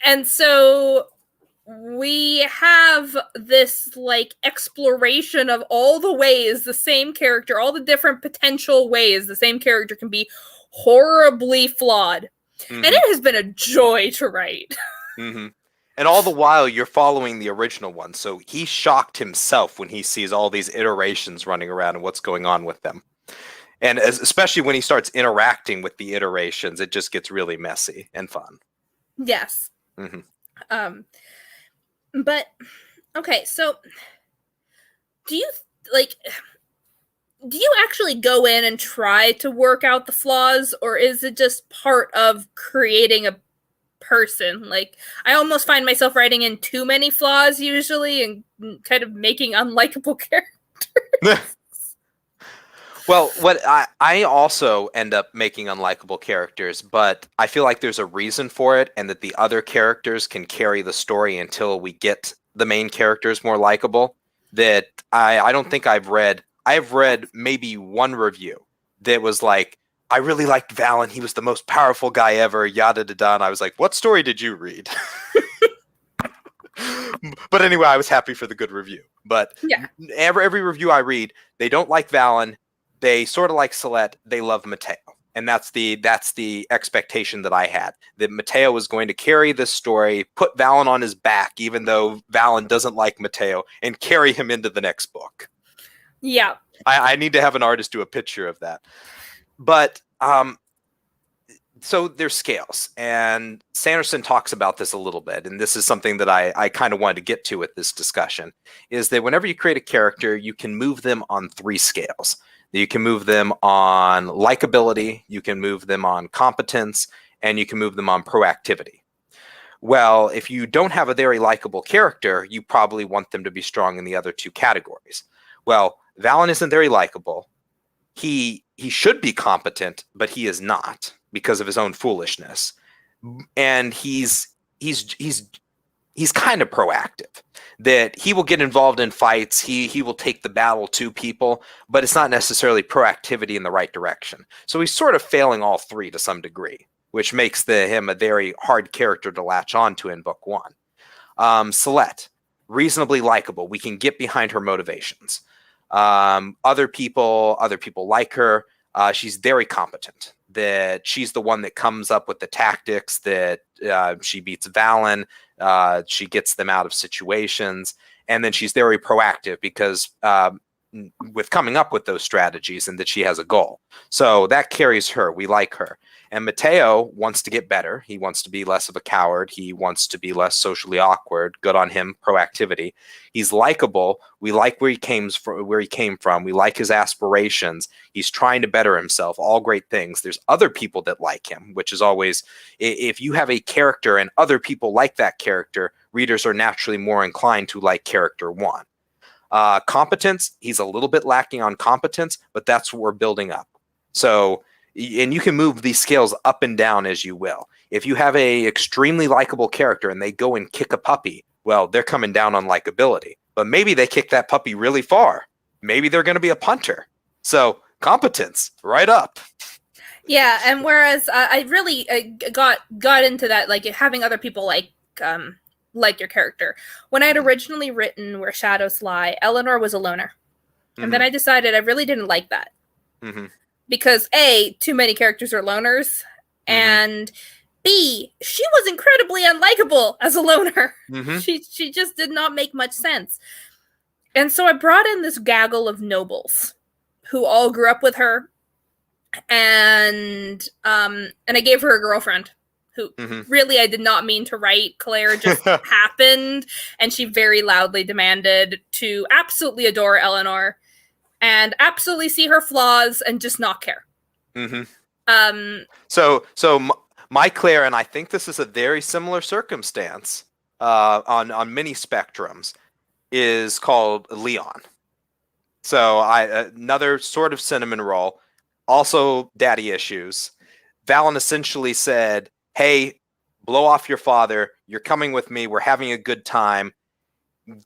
[SPEAKER 1] And so we have this, like, exploration of all the ways the same character, all the different potential ways the same character can be horribly flawed. Mm-hmm. And it has been a joy to write.
[SPEAKER 2] Mm-hmm. And all the while, you're following the original one. So he's shocked himself when he sees all these iterations running around and what's going on with them. And especially when he starts interacting with the iterations, it just gets really messy and fun.
[SPEAKER 1] Yes.
[SPEAKER 2] Mm-hmm.
[SPEAKER 1] But, okay, so do you, like, do you actually go in and try to work out the flaws, or is it just part of creating a person? Like, I almost find myself writing in too many flaws usually and kind of making unlikable characters.
[SPEAKER 2] Well, what I also end up making unlikable characters, but I feel like there's a reason for it, and that the other characters can carry the story until we get the main characters more likable. That I don't think I've read maybe one review that was like, I really liked Valen. He was the most powerful guy ever, yada da da. And I was like, what story did you read? But anyway, I was happy for the good review. But
[SPEAKER 1] Yeah.
[SPEAKER 2] every review I read, they don't like Valen. They sort of like Celeste. They love Mateo. And that's the expectation that I had, that Mateo was going to carry this story, put Valen on his back, even though Valen doesn't like Mateo, and carry him into the next book.
[SPEAKER 1] Yeah.
[SPEAKER 2] I need to have an artist do a picture of that. But so there's scales, and Sanderson talks about this a little bit, and this is something that I kind of wanted to get to with this discussion, is that whenever you create a character, you can move them on 3 scales. You can move them on likability, you can move them on competence, and you can move them on proactivity. Well, if you don't have a very likable character, you probably want them to be strong in the other 2 categories. Well, Valen isn't very likable. He should be competent, but he is not, because of his own foolishness. And he's kind of proactive, that he will get involved in fights, he will take the battle to people, but it's not necessarily proactivity in the right direction. So he's sort of failing all 3 to some degree, which makes him a very hard character to latch onto in book 1. Celeste, reasonably likable. We can get behind her motivations. Other people like her. She's very competent. That she's the one that comes up with the tactics, that she beats Valen, she gets them out of situations, and then she's very proactive because with coming up with those strategies, and that she has a goal. So that carries her. We like her. And Mateo wants to get better. He wants to be less of a coward. He wants to be less socially awkward. Good on him. Proactivity. He's likable. We like where he came from. We like his aspirations. He's trying to better himself. All great things. There's other people that like him, which is always, if you have a character and other people like that character, readers are naturally more inclined to like character 1. Competence, he's a little bit lacking on competence, but that's what we're building up. So, and you can move these scales up and down as you will. If you have a extremely likable character and they go and kick a puppy, well, they're coming down on likability. But maybe they kick that puppy really far. Maybe they're going to be a punter. So competence, right up.
[SPEAKER 1] Yeah, and whereas I really got into that, like having other people like your character. When I had originally written Where Shadows Lie, Eleanor was a loner. And then I decided I really didn't like that.
[SPEAKER 2] Mm-hmm.
[SPEAKER 1] Because A, too many characters are loners, and B, she was incredibly unlikable as a loner. She just did not make much sense. And so I brought in this gaggle of nobles who all grew up with her, and I gave her a girlfriend who really I did not mean to write. Claire just happened, and she very loudly demanded to absolutely adore Eleanor and absolutely see her flaws and just not care.
[SPEAKER 2] So my Claire, and I think this is a very similar circumstance on many spectrums, is called Leon. So another sort of cinnamon roll, also daddy issues. Valen essentially said, hey, blow off your father. You're coming with me. We're having a good time.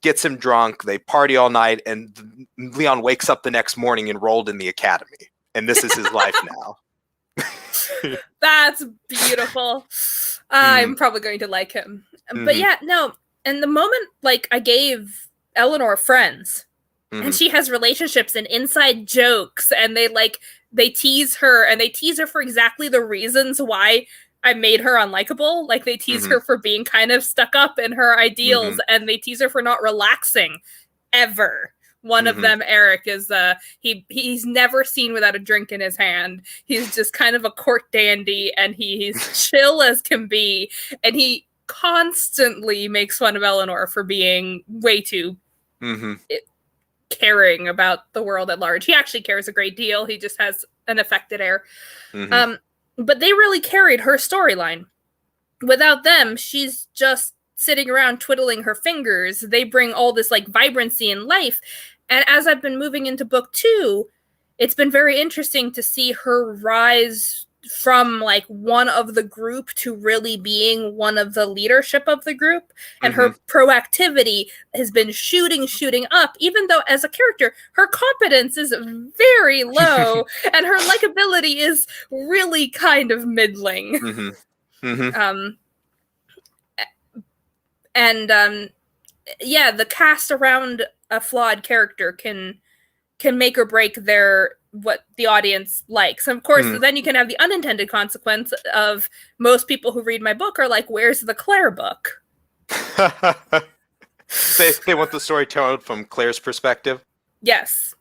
[SPEAKER 2] Gets him drunk. They party all night. And Leon wakes up the next morning enrolled in the academy. And this is his life now.
[SPEAKER 1] That's beautiful. I'm probably going to like him. But yeah, no. And the moment, like, I gave Eleanor friends, and she has relationships and inside jokes, and they tease her, and they tease her for exactly the reasons why I made her unlikable. Like, they tease her for being kind of stuck up in her ideals, and they tease her for not relaxing ever. One of them, Eric, is he's never seen without a drink in his hand. He's just kind of a court dandy, and he's chill as can be, and he constantly makes fun of Eleanor for being way too caring about the world at large. He actually cares a great deal. He just has an affected air.
[SPEAKER 2] Mm-hmm.
[SPEAKER 1] But they really carried her storyline. Without them, she's just sitting around twiddling her fingers. They bring all this like vibrancy and life. And as I've been moving into book 2, it's been very interesting to see her rise from like one of the group to really being one of the leadership of the group, and her proactivity has been shooting up, even though as a character her competence is very low and her likability is really kind of middling. Yeah, the cast around a flawed character can make or break what the audience likes. And of course, then you can have the unintended consequence of most people who read my book are like, where's the Claire book?
[SPEAKER 2] They want the story told from Claire's perspective?
[SPEAKER 1] Yes.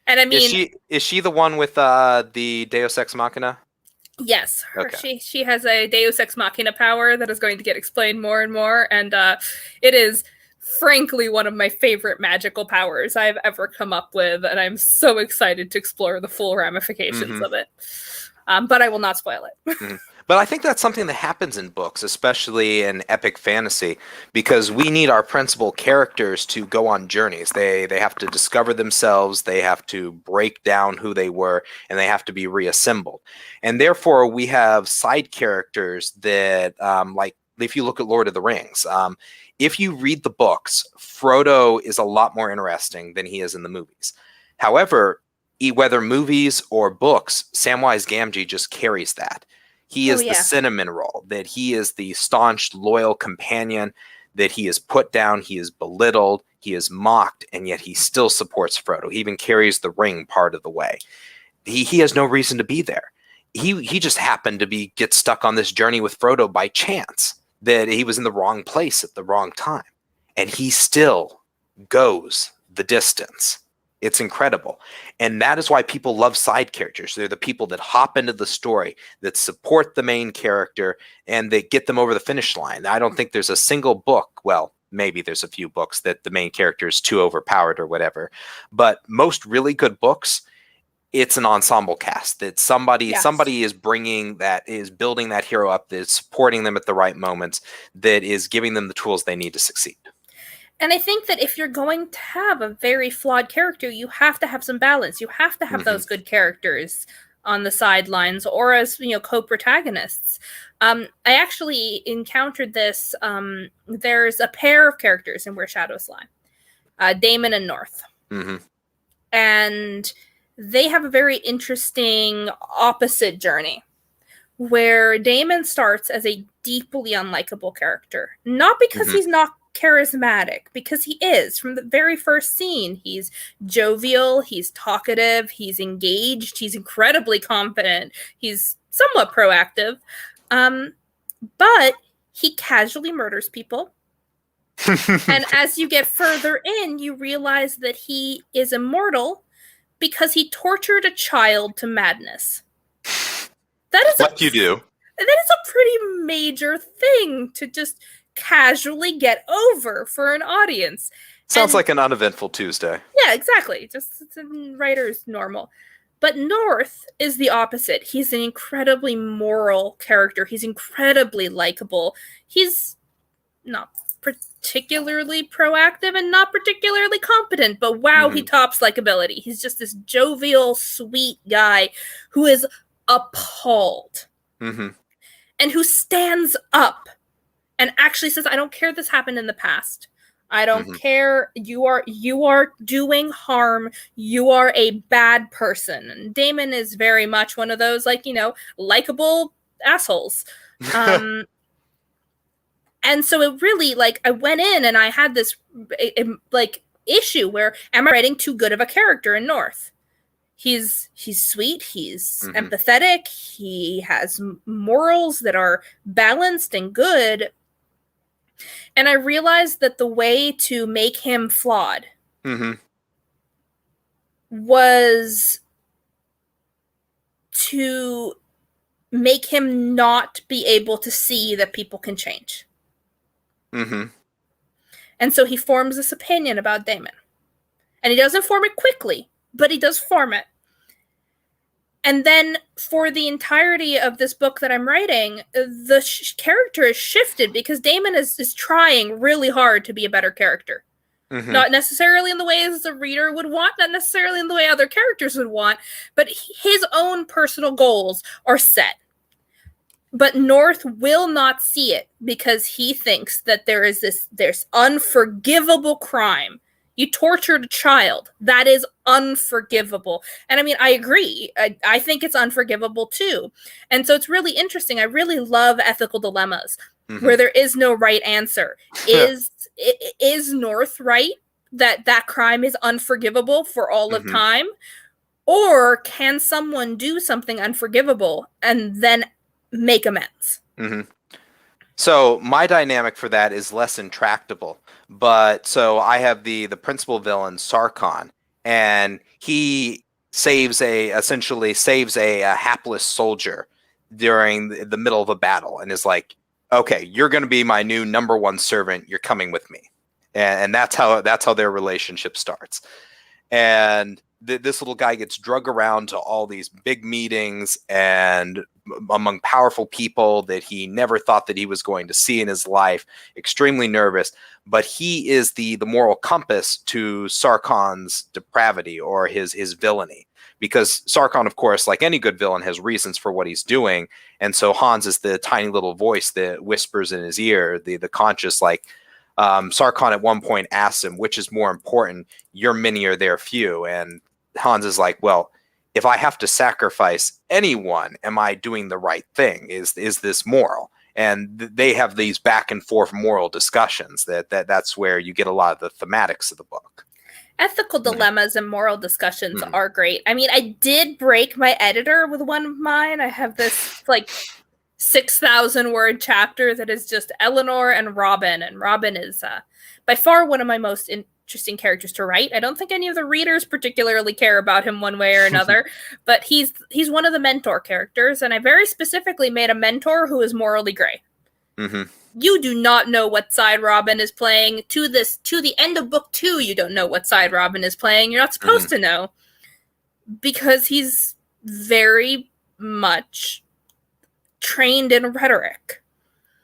[SPEAKER 1] And I mean...
[SPEAKER 2] Is she the one with the Deus Ex Machina?
[SPEAKER 1] Yes.
[SPEAKER 2] Okay.
[SPEAKER 1] She has a Deus Ex Machina power that is going to get explained more and more, and it is frankly one of my favorite magical powers I've ever come up with, and I'm so excited to explore the full ramifications of it. But I will not spoil it.
[SPEAKER 2] But I think that's something that happens in books, especially in epic fantasy, because we need our principal characters to go on journeys. They have to discover themselves, they have to break down who they were, and they have to be reassembled. And therefore, we have side characters that, like if you look at Lord of the Rings, if you read the books, Frodo is a lot more interesting than he is in the movies. However, whether movies or books, Samwise Gamgee just carries that. He is the cinnamon roll, that he is the staunch, loyal companion, that he is put down, he is belittled, he is mocked, and yet he still supports Frodo. He even carries the ring part of the way. He has no reason to be there. He just happened to get stuck on this journey with Frodo by chance, that he was in the wrong place at the wrong time. And he still goes the distance. It's incredible. And that is why people love side characters. They're the people that hop into the story, that support the main character, and they get them over the finish line. I don't think there's a single book, well, maybe there's a few books that the main character is too overpowered or whatever, but most really good books, it's an ensemble cast, that somebody is building that hero up, that is supporting them at the right moments, that is giving them the tools they need to succeed.
[SPEAKER 1] And I think that if you're going to have a very flawed character, you have to have some balance. You have to have those good characters on the sidelines or as, co-protagonists. I actually encountered this. There's a pair of characters in Where Shadows Lie, Damon and North. And they have a very interesting opposite journey, where Damon starts as a deeply unlikable character. Not because he's not charismatic, because he is. From the very first scene, he's jovial, he's talkative, he's engaged, he's incredibly confident, he's somewhat proactive, but he casually murders people. And as you get further in, you realize that he is immortal because he tortured a child to madness. That is
[SPEAKER 2] what you do.
[SPEAKER 1] That is a pretty major thing to just casually get over for an audience.
[SPEAKER 2] Sounds like an uneventful Tuesday.
[SPEAKER 1] Yeah, exactly. Just it's a writer's normal. But North is the opposite. He's an incredibly moral character. He's incredibly likable. He's not particularly proactive and not particularly competent, but wow, he tops likability. He's just this jovial, sweet guy who is appalled and who stands up and actually says, I don't care this happened in the past. I don't care. You are doing harm. You are a bad person. And Damon is very much one of those, likable assholes. And so it really, I went in and I had this, issue where, am I writing too good of a character in North? He's sweet, he's empathetic, he has morals that are balanced and good. And I realized that the way to make him flawed was to make him not be able to see that people can change. And so he forms this opinion about Damon. And he doesn't form it quickly, but he does form it. And then for the entirety of this book that I'm writing, the character is shifted because Damon is trying really hard to be a better character. Mm-hmm. Not necessarily in the ways the reader would want, not necessarily in the way other characters would want, but his own personal goals are set. But North will not see it because he thinks that there's unforgivable crime. You tortured a child. That is unforgivable. And I mean, I agree. I think it's unforgivable too. And so it's really interesting. I really love ethical dilemmas where there is no right answer. Is North right that crime is unforgivable for all of time? Or can someone do something unforgivable and then make amends?
[SPEAKER 2] So my dynamic for that is less intractable. But so I have the principal villain, Sarkon, and he essentially saves a hapless soldier during the middle of a battle and is like, okay, you're going to be my new number one servant. You're coming with me. And that's how their relationship starts. And this little guy gets drug around to all these big meetings and among powerful people that he never thought that he was going to see in his life, extremely nervous. But he is the moral compass to Sarkon's depravity or his villainy. Because Sarkon, of course, like any good villain, has reasons for what he's doing. And so Hans is the tiny little voice that whispers in his ear, the conscious, like, Sarkon at one point asks him, which is more important, your many or their few? And Hans is like, well, if I have to sacrifice anyone, am I doing the right thing? Is this moral? And they have these back and forth moral discussions that's where you get a lot of the thematics of the book.
[SPEAKER 1] Ethical dilemmas and moral discussions are great. I mean, I did break my editor with one of mine. I have this like 6,000 word chapter that is just Eleanor and Robin. And Robin is by far one of my most interesting characters to write. I don't think any of the readers particularly care about him one way or another, but he's one of the mentor characters. And I very specifically made a mentor who is morally gray. You do not know what side Robin is playing. To the end of book 2, you don't know what side Robin is playing. You're not supposed to know because he's very much trained in rhetoric.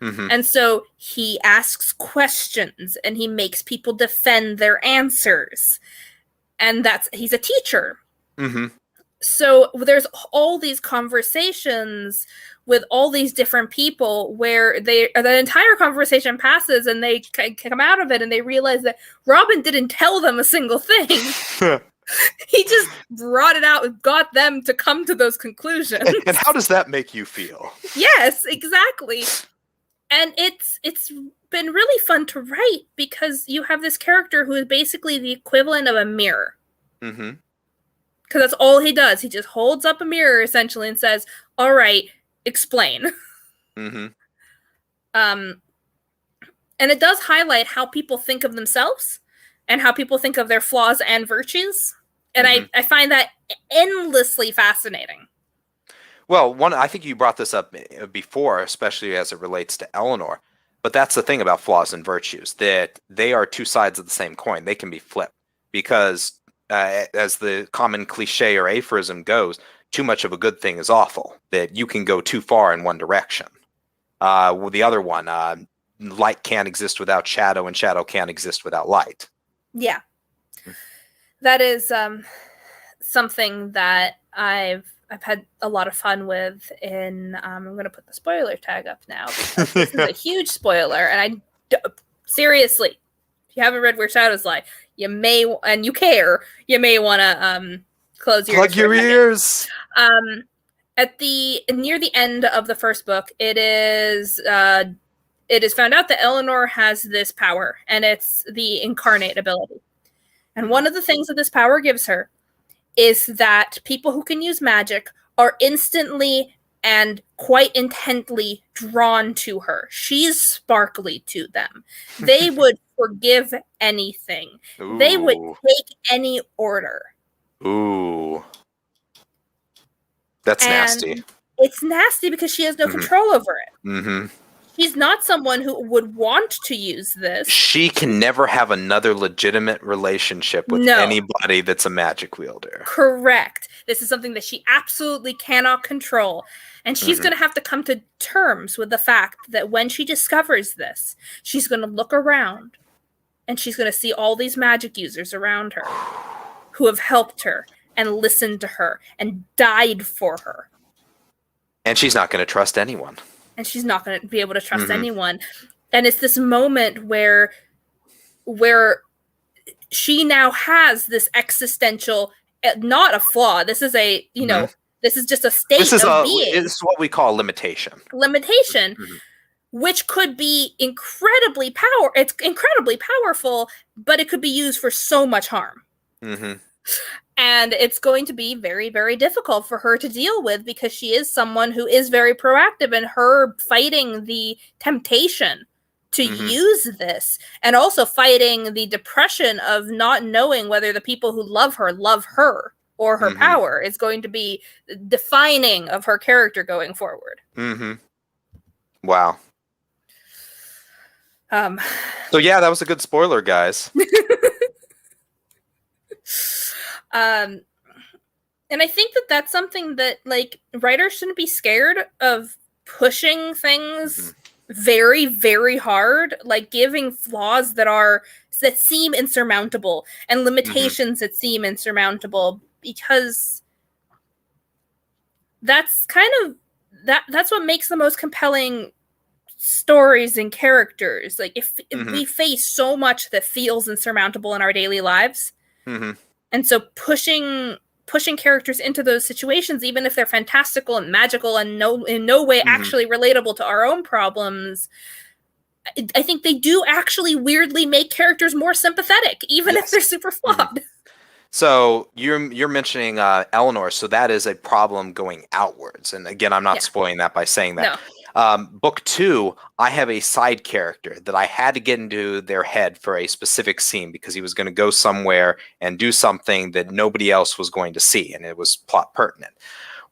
[SPEAKER 1] And so he asks questions and he makes people defend their answers. And he's a teacher. So there's all these conversations with all these different people where the entire conversation passes and they come out of it and they realize that Robin didn't tell them a single thing. He just brought it out and got them to come to those conclusions.
[SPEAKER 2] And how does that make you feel?
[SPEAKER 1] Yes, exactly. And it's been really fun to write because you have this character who is basically the equivalent of a mirror. Because that's all he does. He just holds up a mirror essentially and says, all right, explain. And it does highlight how people think of themselves and how people think of their flaws and virtues. And I find that endlessly fascinating.
[SPEAKER 2] Well, I think you brought this up before, especially as it relates to Eleanor. But that's the thing about flaws and virtues, that they are two sides of the same coin. They can be flipped because, as the common cliche or aphorism goes, too much of a good thing is awful, that you can go too far in one direction. The other one, light can't exist without shadow and shadow can't exist without light.
[SPEAKER 1] Yeah. That is something that I've had a lot of fun with in, I'm going to put the spoiler tag up now because this is a huge spoiler. And seriously, if you haven't read Where Shadows Lie, you may want to close your
[SPEAKER 2] plug your ears.
[SPEAKER 1] Near the end of the first book, it is found out that Eleanor has this power, and it's the incarnate ability. And one of the things that this power gives her is that people who can use magic are instantly and quite intently drawn to her. She's sparkly to them. They would forgive anything. Ooh. They would take any order.
[SPEAKER 2] Ooh. That's nasty.
[SPEAKER 1] It's nasty because she has no control over it. She's not someone who would want to use this.
[SPEAKER 2] She can never have another legitimate relationship with anybody that's a magic wielder.
[SPEAKER 1] Correct. This is something that she absolutely cannot control. And she's going to have to come to terms with the fact that when she discovers this, she's going to look around and she's going to see all these magic users around her who have helped her and listened to her and died for her.
[SPEAKER 2] And she's not going to trust anyone.
[SPEAKER 1] And she's not going to be able to trust anyone. And it's this moment where she now has this existential, not a flaw. This is a, this is just a state of being.
[SPEAKER 2] This is what we call limitation.
[SPEAKER 1] Limitation, which could be incredibly powerful, but it could be used for so much harm. And it's going to be very, very difficult for her to deal with because she is someone who is very proactive, and her fighting the temptation to use this and also fighting the depression of not knowing whether the people who love her or her power is going to be defining of her character going forward.
[SPEAKER 2] Wow. So yeah, that was a good spoiler, guys.
[SPEAKER 1] And I think that that's something that, like, writers shouldn't be scared of pushing things very, very hard, like giving flaws that seem insurmountable and limitations that seem insurmountable, because that's kind of that's what makes the most compelling stories and characters. Like, if we face so much that feels insurmountable in our daily lives, and so pushing characters into those situations, even if they're fantastical and magical and in no way actually relatable to our own problems, I think they do actually weirdly make characters more sympathetic, even if they're super flawed.
[SPEAKER 2] So you're mentioning Eleanor, so that is a problem going outwards. And again, I'm not spoiling that by saying that. Book 2, I have a side character that I had to get into their head for a specific scene because he was going to go somewhere and do something that nobody else was going to see, and it was plot pertinent.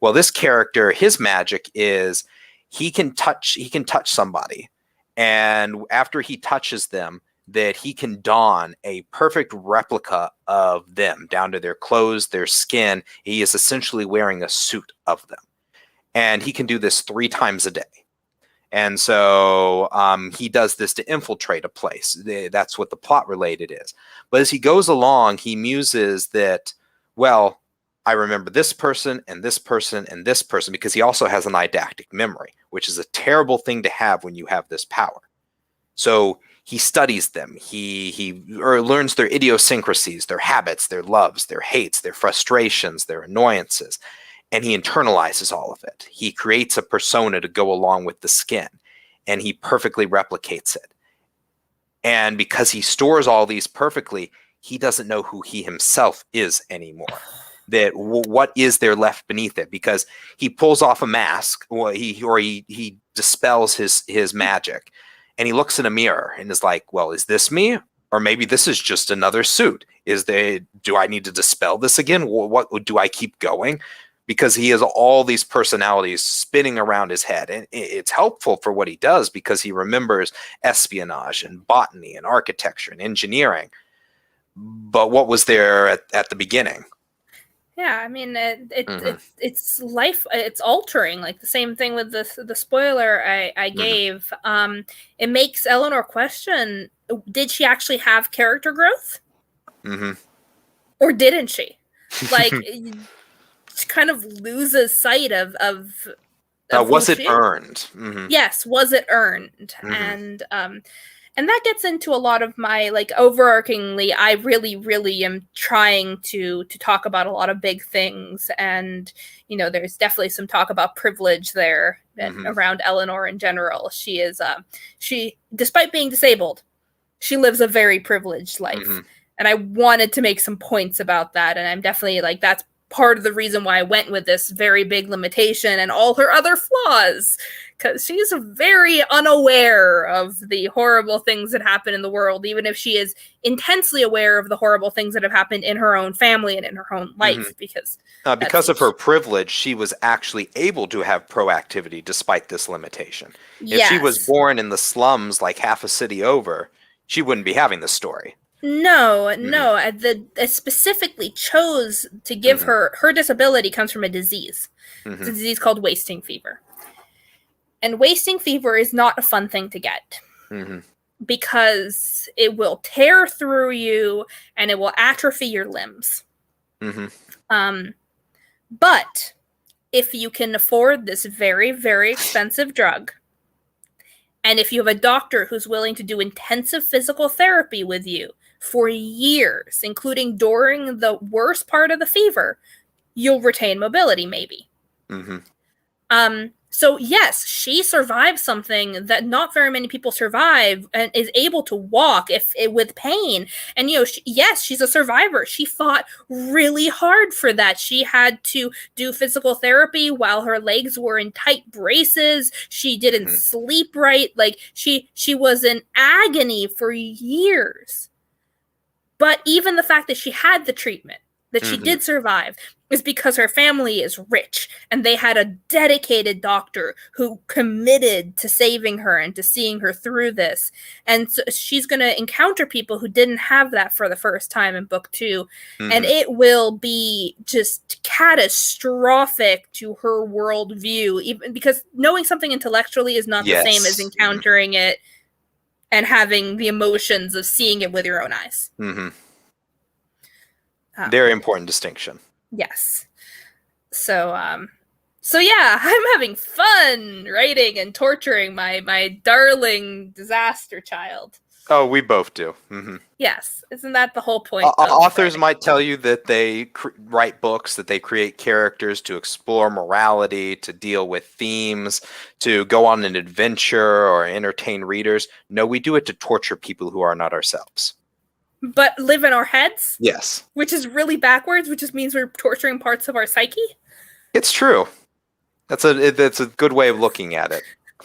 [SPEAKER 2] Well, this character, his magic is he can touch somebody, and after he touches them, that he can don a perfect replica of them down to their clothes, their skin. He is essentially wearing a suit of them, and he can do this 3 times a day. And so he does this to infiltrate a place. That's what the plot related is. But as he goes along, he muses that, well, I remember this person and this person and this person, because he also has an eidactic memory, which is a terrible thing to have when you have this power. So he studies them. He learns their idiosyncrasies, their habits, their loves, their hates, their frustrations, their annoyances. And he internalizes all of it. He creates a persona to go along with the skin, and he perfectly replicates it. And because he stores all these perfectly, he doesn't know who he himself is anymore. That what is there left beneath it? Because he pulls off a mask, or he dispels his magic, and he looks in a mirror and is like, well, is this me? Or maybe this is just another suit. Do I need to dispel this again? What do I keep going? Because he has all these personalities spinning around his head. And it's helpful for what he does because he remembers espionage and botany and architecture and engineering. But what was there at the beginning?
[SPEAKER 1] Yeah, I mean, it's life, it's altering. Like the same thing with the spoiler I gave. It makes Eleanor question, did she actually have character growth? Or didn't she? Like... kind of loses sight of
[SPEAKER 2] was it earned?
[SPEAKER 1] Yes, was it earned? And that gets into a lot of my, like, overarchingly, I really, really am trying to talk about a lot of big things, and there's definitely some talk about privilege there around Eleanor in general. She is she, despite being disabled, she lives a very privileged life, and I wanted to make some points about that, and I'm definitely, like, that's part of the reason why I went with this very big limitation and all her other flaws, because she's very unaware of the horrible things that happen in the world, even if she is intensely aware of the horrible things that have happened in her own family and in her own life,
[SPEAKER 2] because of her privilege, she was actually able to have proactivity despite this limitation. If she was born in the slums like half a city over, she wouldn't be having this story.
[SPEAKER 1] No. Specifically chose to give her disability comes from a disease. It's a disease called wasting fever. And wasting fever is not a fun thing to get. Because it will tear through you and it will atrophy your limbs. But if you can afford this very, very expensive drug, and if you have a doctor who's willing to do intensive physical therapy with you for years, including during the worst part of the fever, you'll retain mobility, maybe. So yes, she survived something that not very many people survive, and is able to walk with pain. And yes, she's a survivor. She fought really hard for that. She had to do physical therapy while her legs were in tight braces. She didn't sleep right. Like she was in agony for years. But even the fact that she had the treatment, that she did survive, is because her family is rich and they had a dedicated doctor who committed to saving her and to seeing her through this. And so she's going to encounter people who didn't have that for the first time in book 2. And it will be just catastrophic to her worldview, even because knowing something intellectually is not the same as encountering it and having the emotions of seeing it with your own eyes.
[SPEAKER 2] Very important distinction.
[SPEAKER 1] Yes. So yeah, I'm having fun writing and torturing my darling disaster child.
[SPEAKER 2] Oh, we both do.
[SPEAKER 1] Yes. Isn't that the whole point?
[SPEAKER 2] Authors might tell you that they write books, that they create characters to explore morality, to deal with themes, to go on an adventure or entertain readers. No, we do it to torture people who are not ourselves.
[SPEAKER 1] But live in our heads?
[SPEAKER 2] Yes. Which
[SPEAKER 1] is really backwards, which just means we're torturing parts of our psyche?
[SPEAKER 2] It's true. That's a good way of looking at it.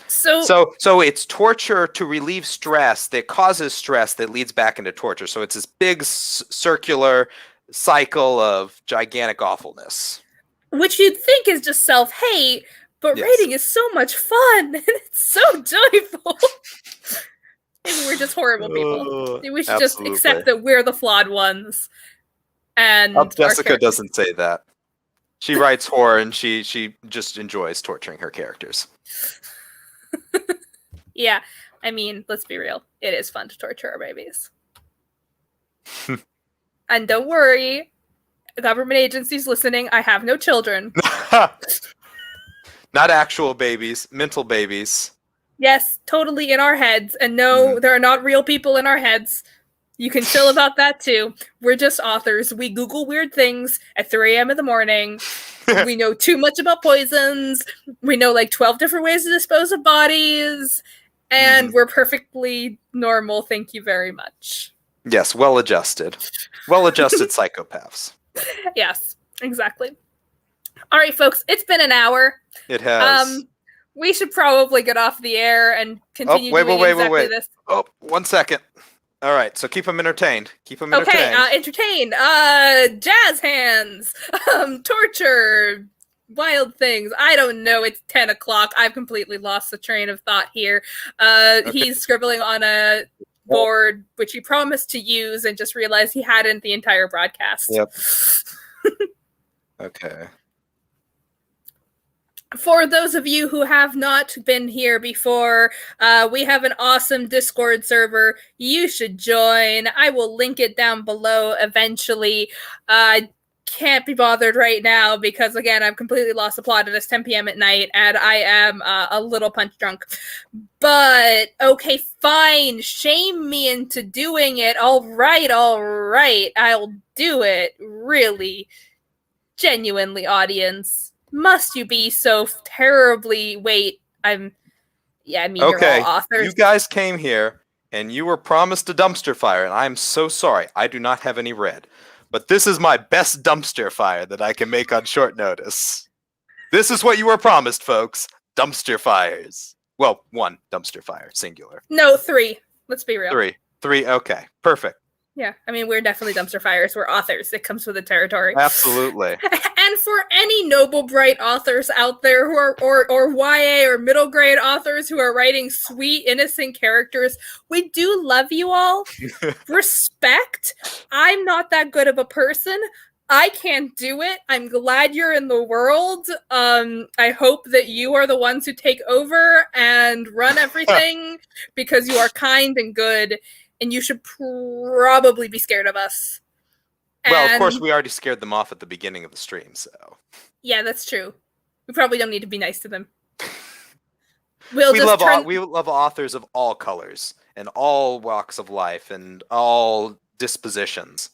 [SPEAKER 2] So it's torture to relieve stress that causes stress that leads back into torture. So it's this big circular cycle of gigantic awfulness.
[SPEAKER 1] Which you'd think is just self-hate, but writing is so much fun, and it's so joyful. Maybe we're just horrible people. We should just accept that we're the flawed ones. And
[SPEAKER 2] Jessica doesn't say that. She writes horror, and she just enjoys torturing her characters.
[SPEAKER 1] Yeah, I mean, let's be real. It is fun to torture our babies. And don't worry, government agencies listening, I have no children.
[SPEAKER 2] Not actual babies, mental babies.
[SPEAKER 1] Yes, totally in our heads. And no, there are not real people in our heads. You can chill about that too. We're just authors. We Google weird things at 3 a.m. in the morning. We know too much about poisons. We know like 12 different ways to dispose of bodies. And we're perfectly normal. Thank you very much.
[SPEAKER 2] Yes, well-adjusted. Well-adjusted psychopaths.
[SPEAKER 1] Yes, exactly. All right, folks. It's been an hour.
[SPEAKER 2] It has.
[SPEAKER 1] We should probably get off the air and continue doing exactly this.
[SPEAKER 2] Oh, 1 second. All right, so keep them entertained. Okay,
[SPEAKER 1] entertain. Jazz hands. Torture. Wild things. I don't know. It's 10 o'clock. I've completely lost the train of thought here. He's scribbling on a board, which he promised to use and just realized he hadn't the entire broadcast.
[SPEAKER 2] Yep. Okay.
[SPEAKER 1] For those of you who have not been here before, we have an awesome Discord server. You should join. I will link it down below eventually. I can't be bothered right now because, again, I've completely lost the plot. It is 10 p.m. at night, and I am a little punch drunk. But, okay, fine. Shame me into doing it. All right. I'll do it. Really. Genuinely, audience. Must you be so terribly... Wait, you're all authors.
[SPEAKER 2] You guys came here, and you were promised a dumpster fire, and I'm so sorry. I do not have any red. But this is my best dumpster fire that I can make on short notice. This is what you were promised, folks. Dumpster fires. Well, one dumpster fire, singular.
[SPEAKER 1] No, 3. Let's be real.
[SPEAKER 2] 3, okay. Perfect.
[SPEAKER 1] Yeah, I mean, we're definitely dumpster fires. We're authors. It comes with the territory.
[SPEAKER 2] Absolutely.
[SPEAKER 1] And for any noble, bright authors out there who are, or YA or middle grade authors who are writing sweet, innocent characters, we do love you all. Respect. I'm not that good of a person. I can't do it. I'm glad you're in the world. I hope that you are the ones who take over and run everything because you are kind and good. And you should probably be scared of us.
[SPEAKER 2] Well, of course, we already scared them off at the beginning of the stream, so.
[SPEAKER 1] Yeah, that's true. We probably don't need to be nice to them.
[SPEAKER 2] We love authors of all colors and all walks of life and all dispositions.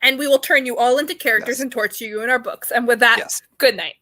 [SPEAKER 1] And we will turn you all into characters and torture you in our books. And with that, good night.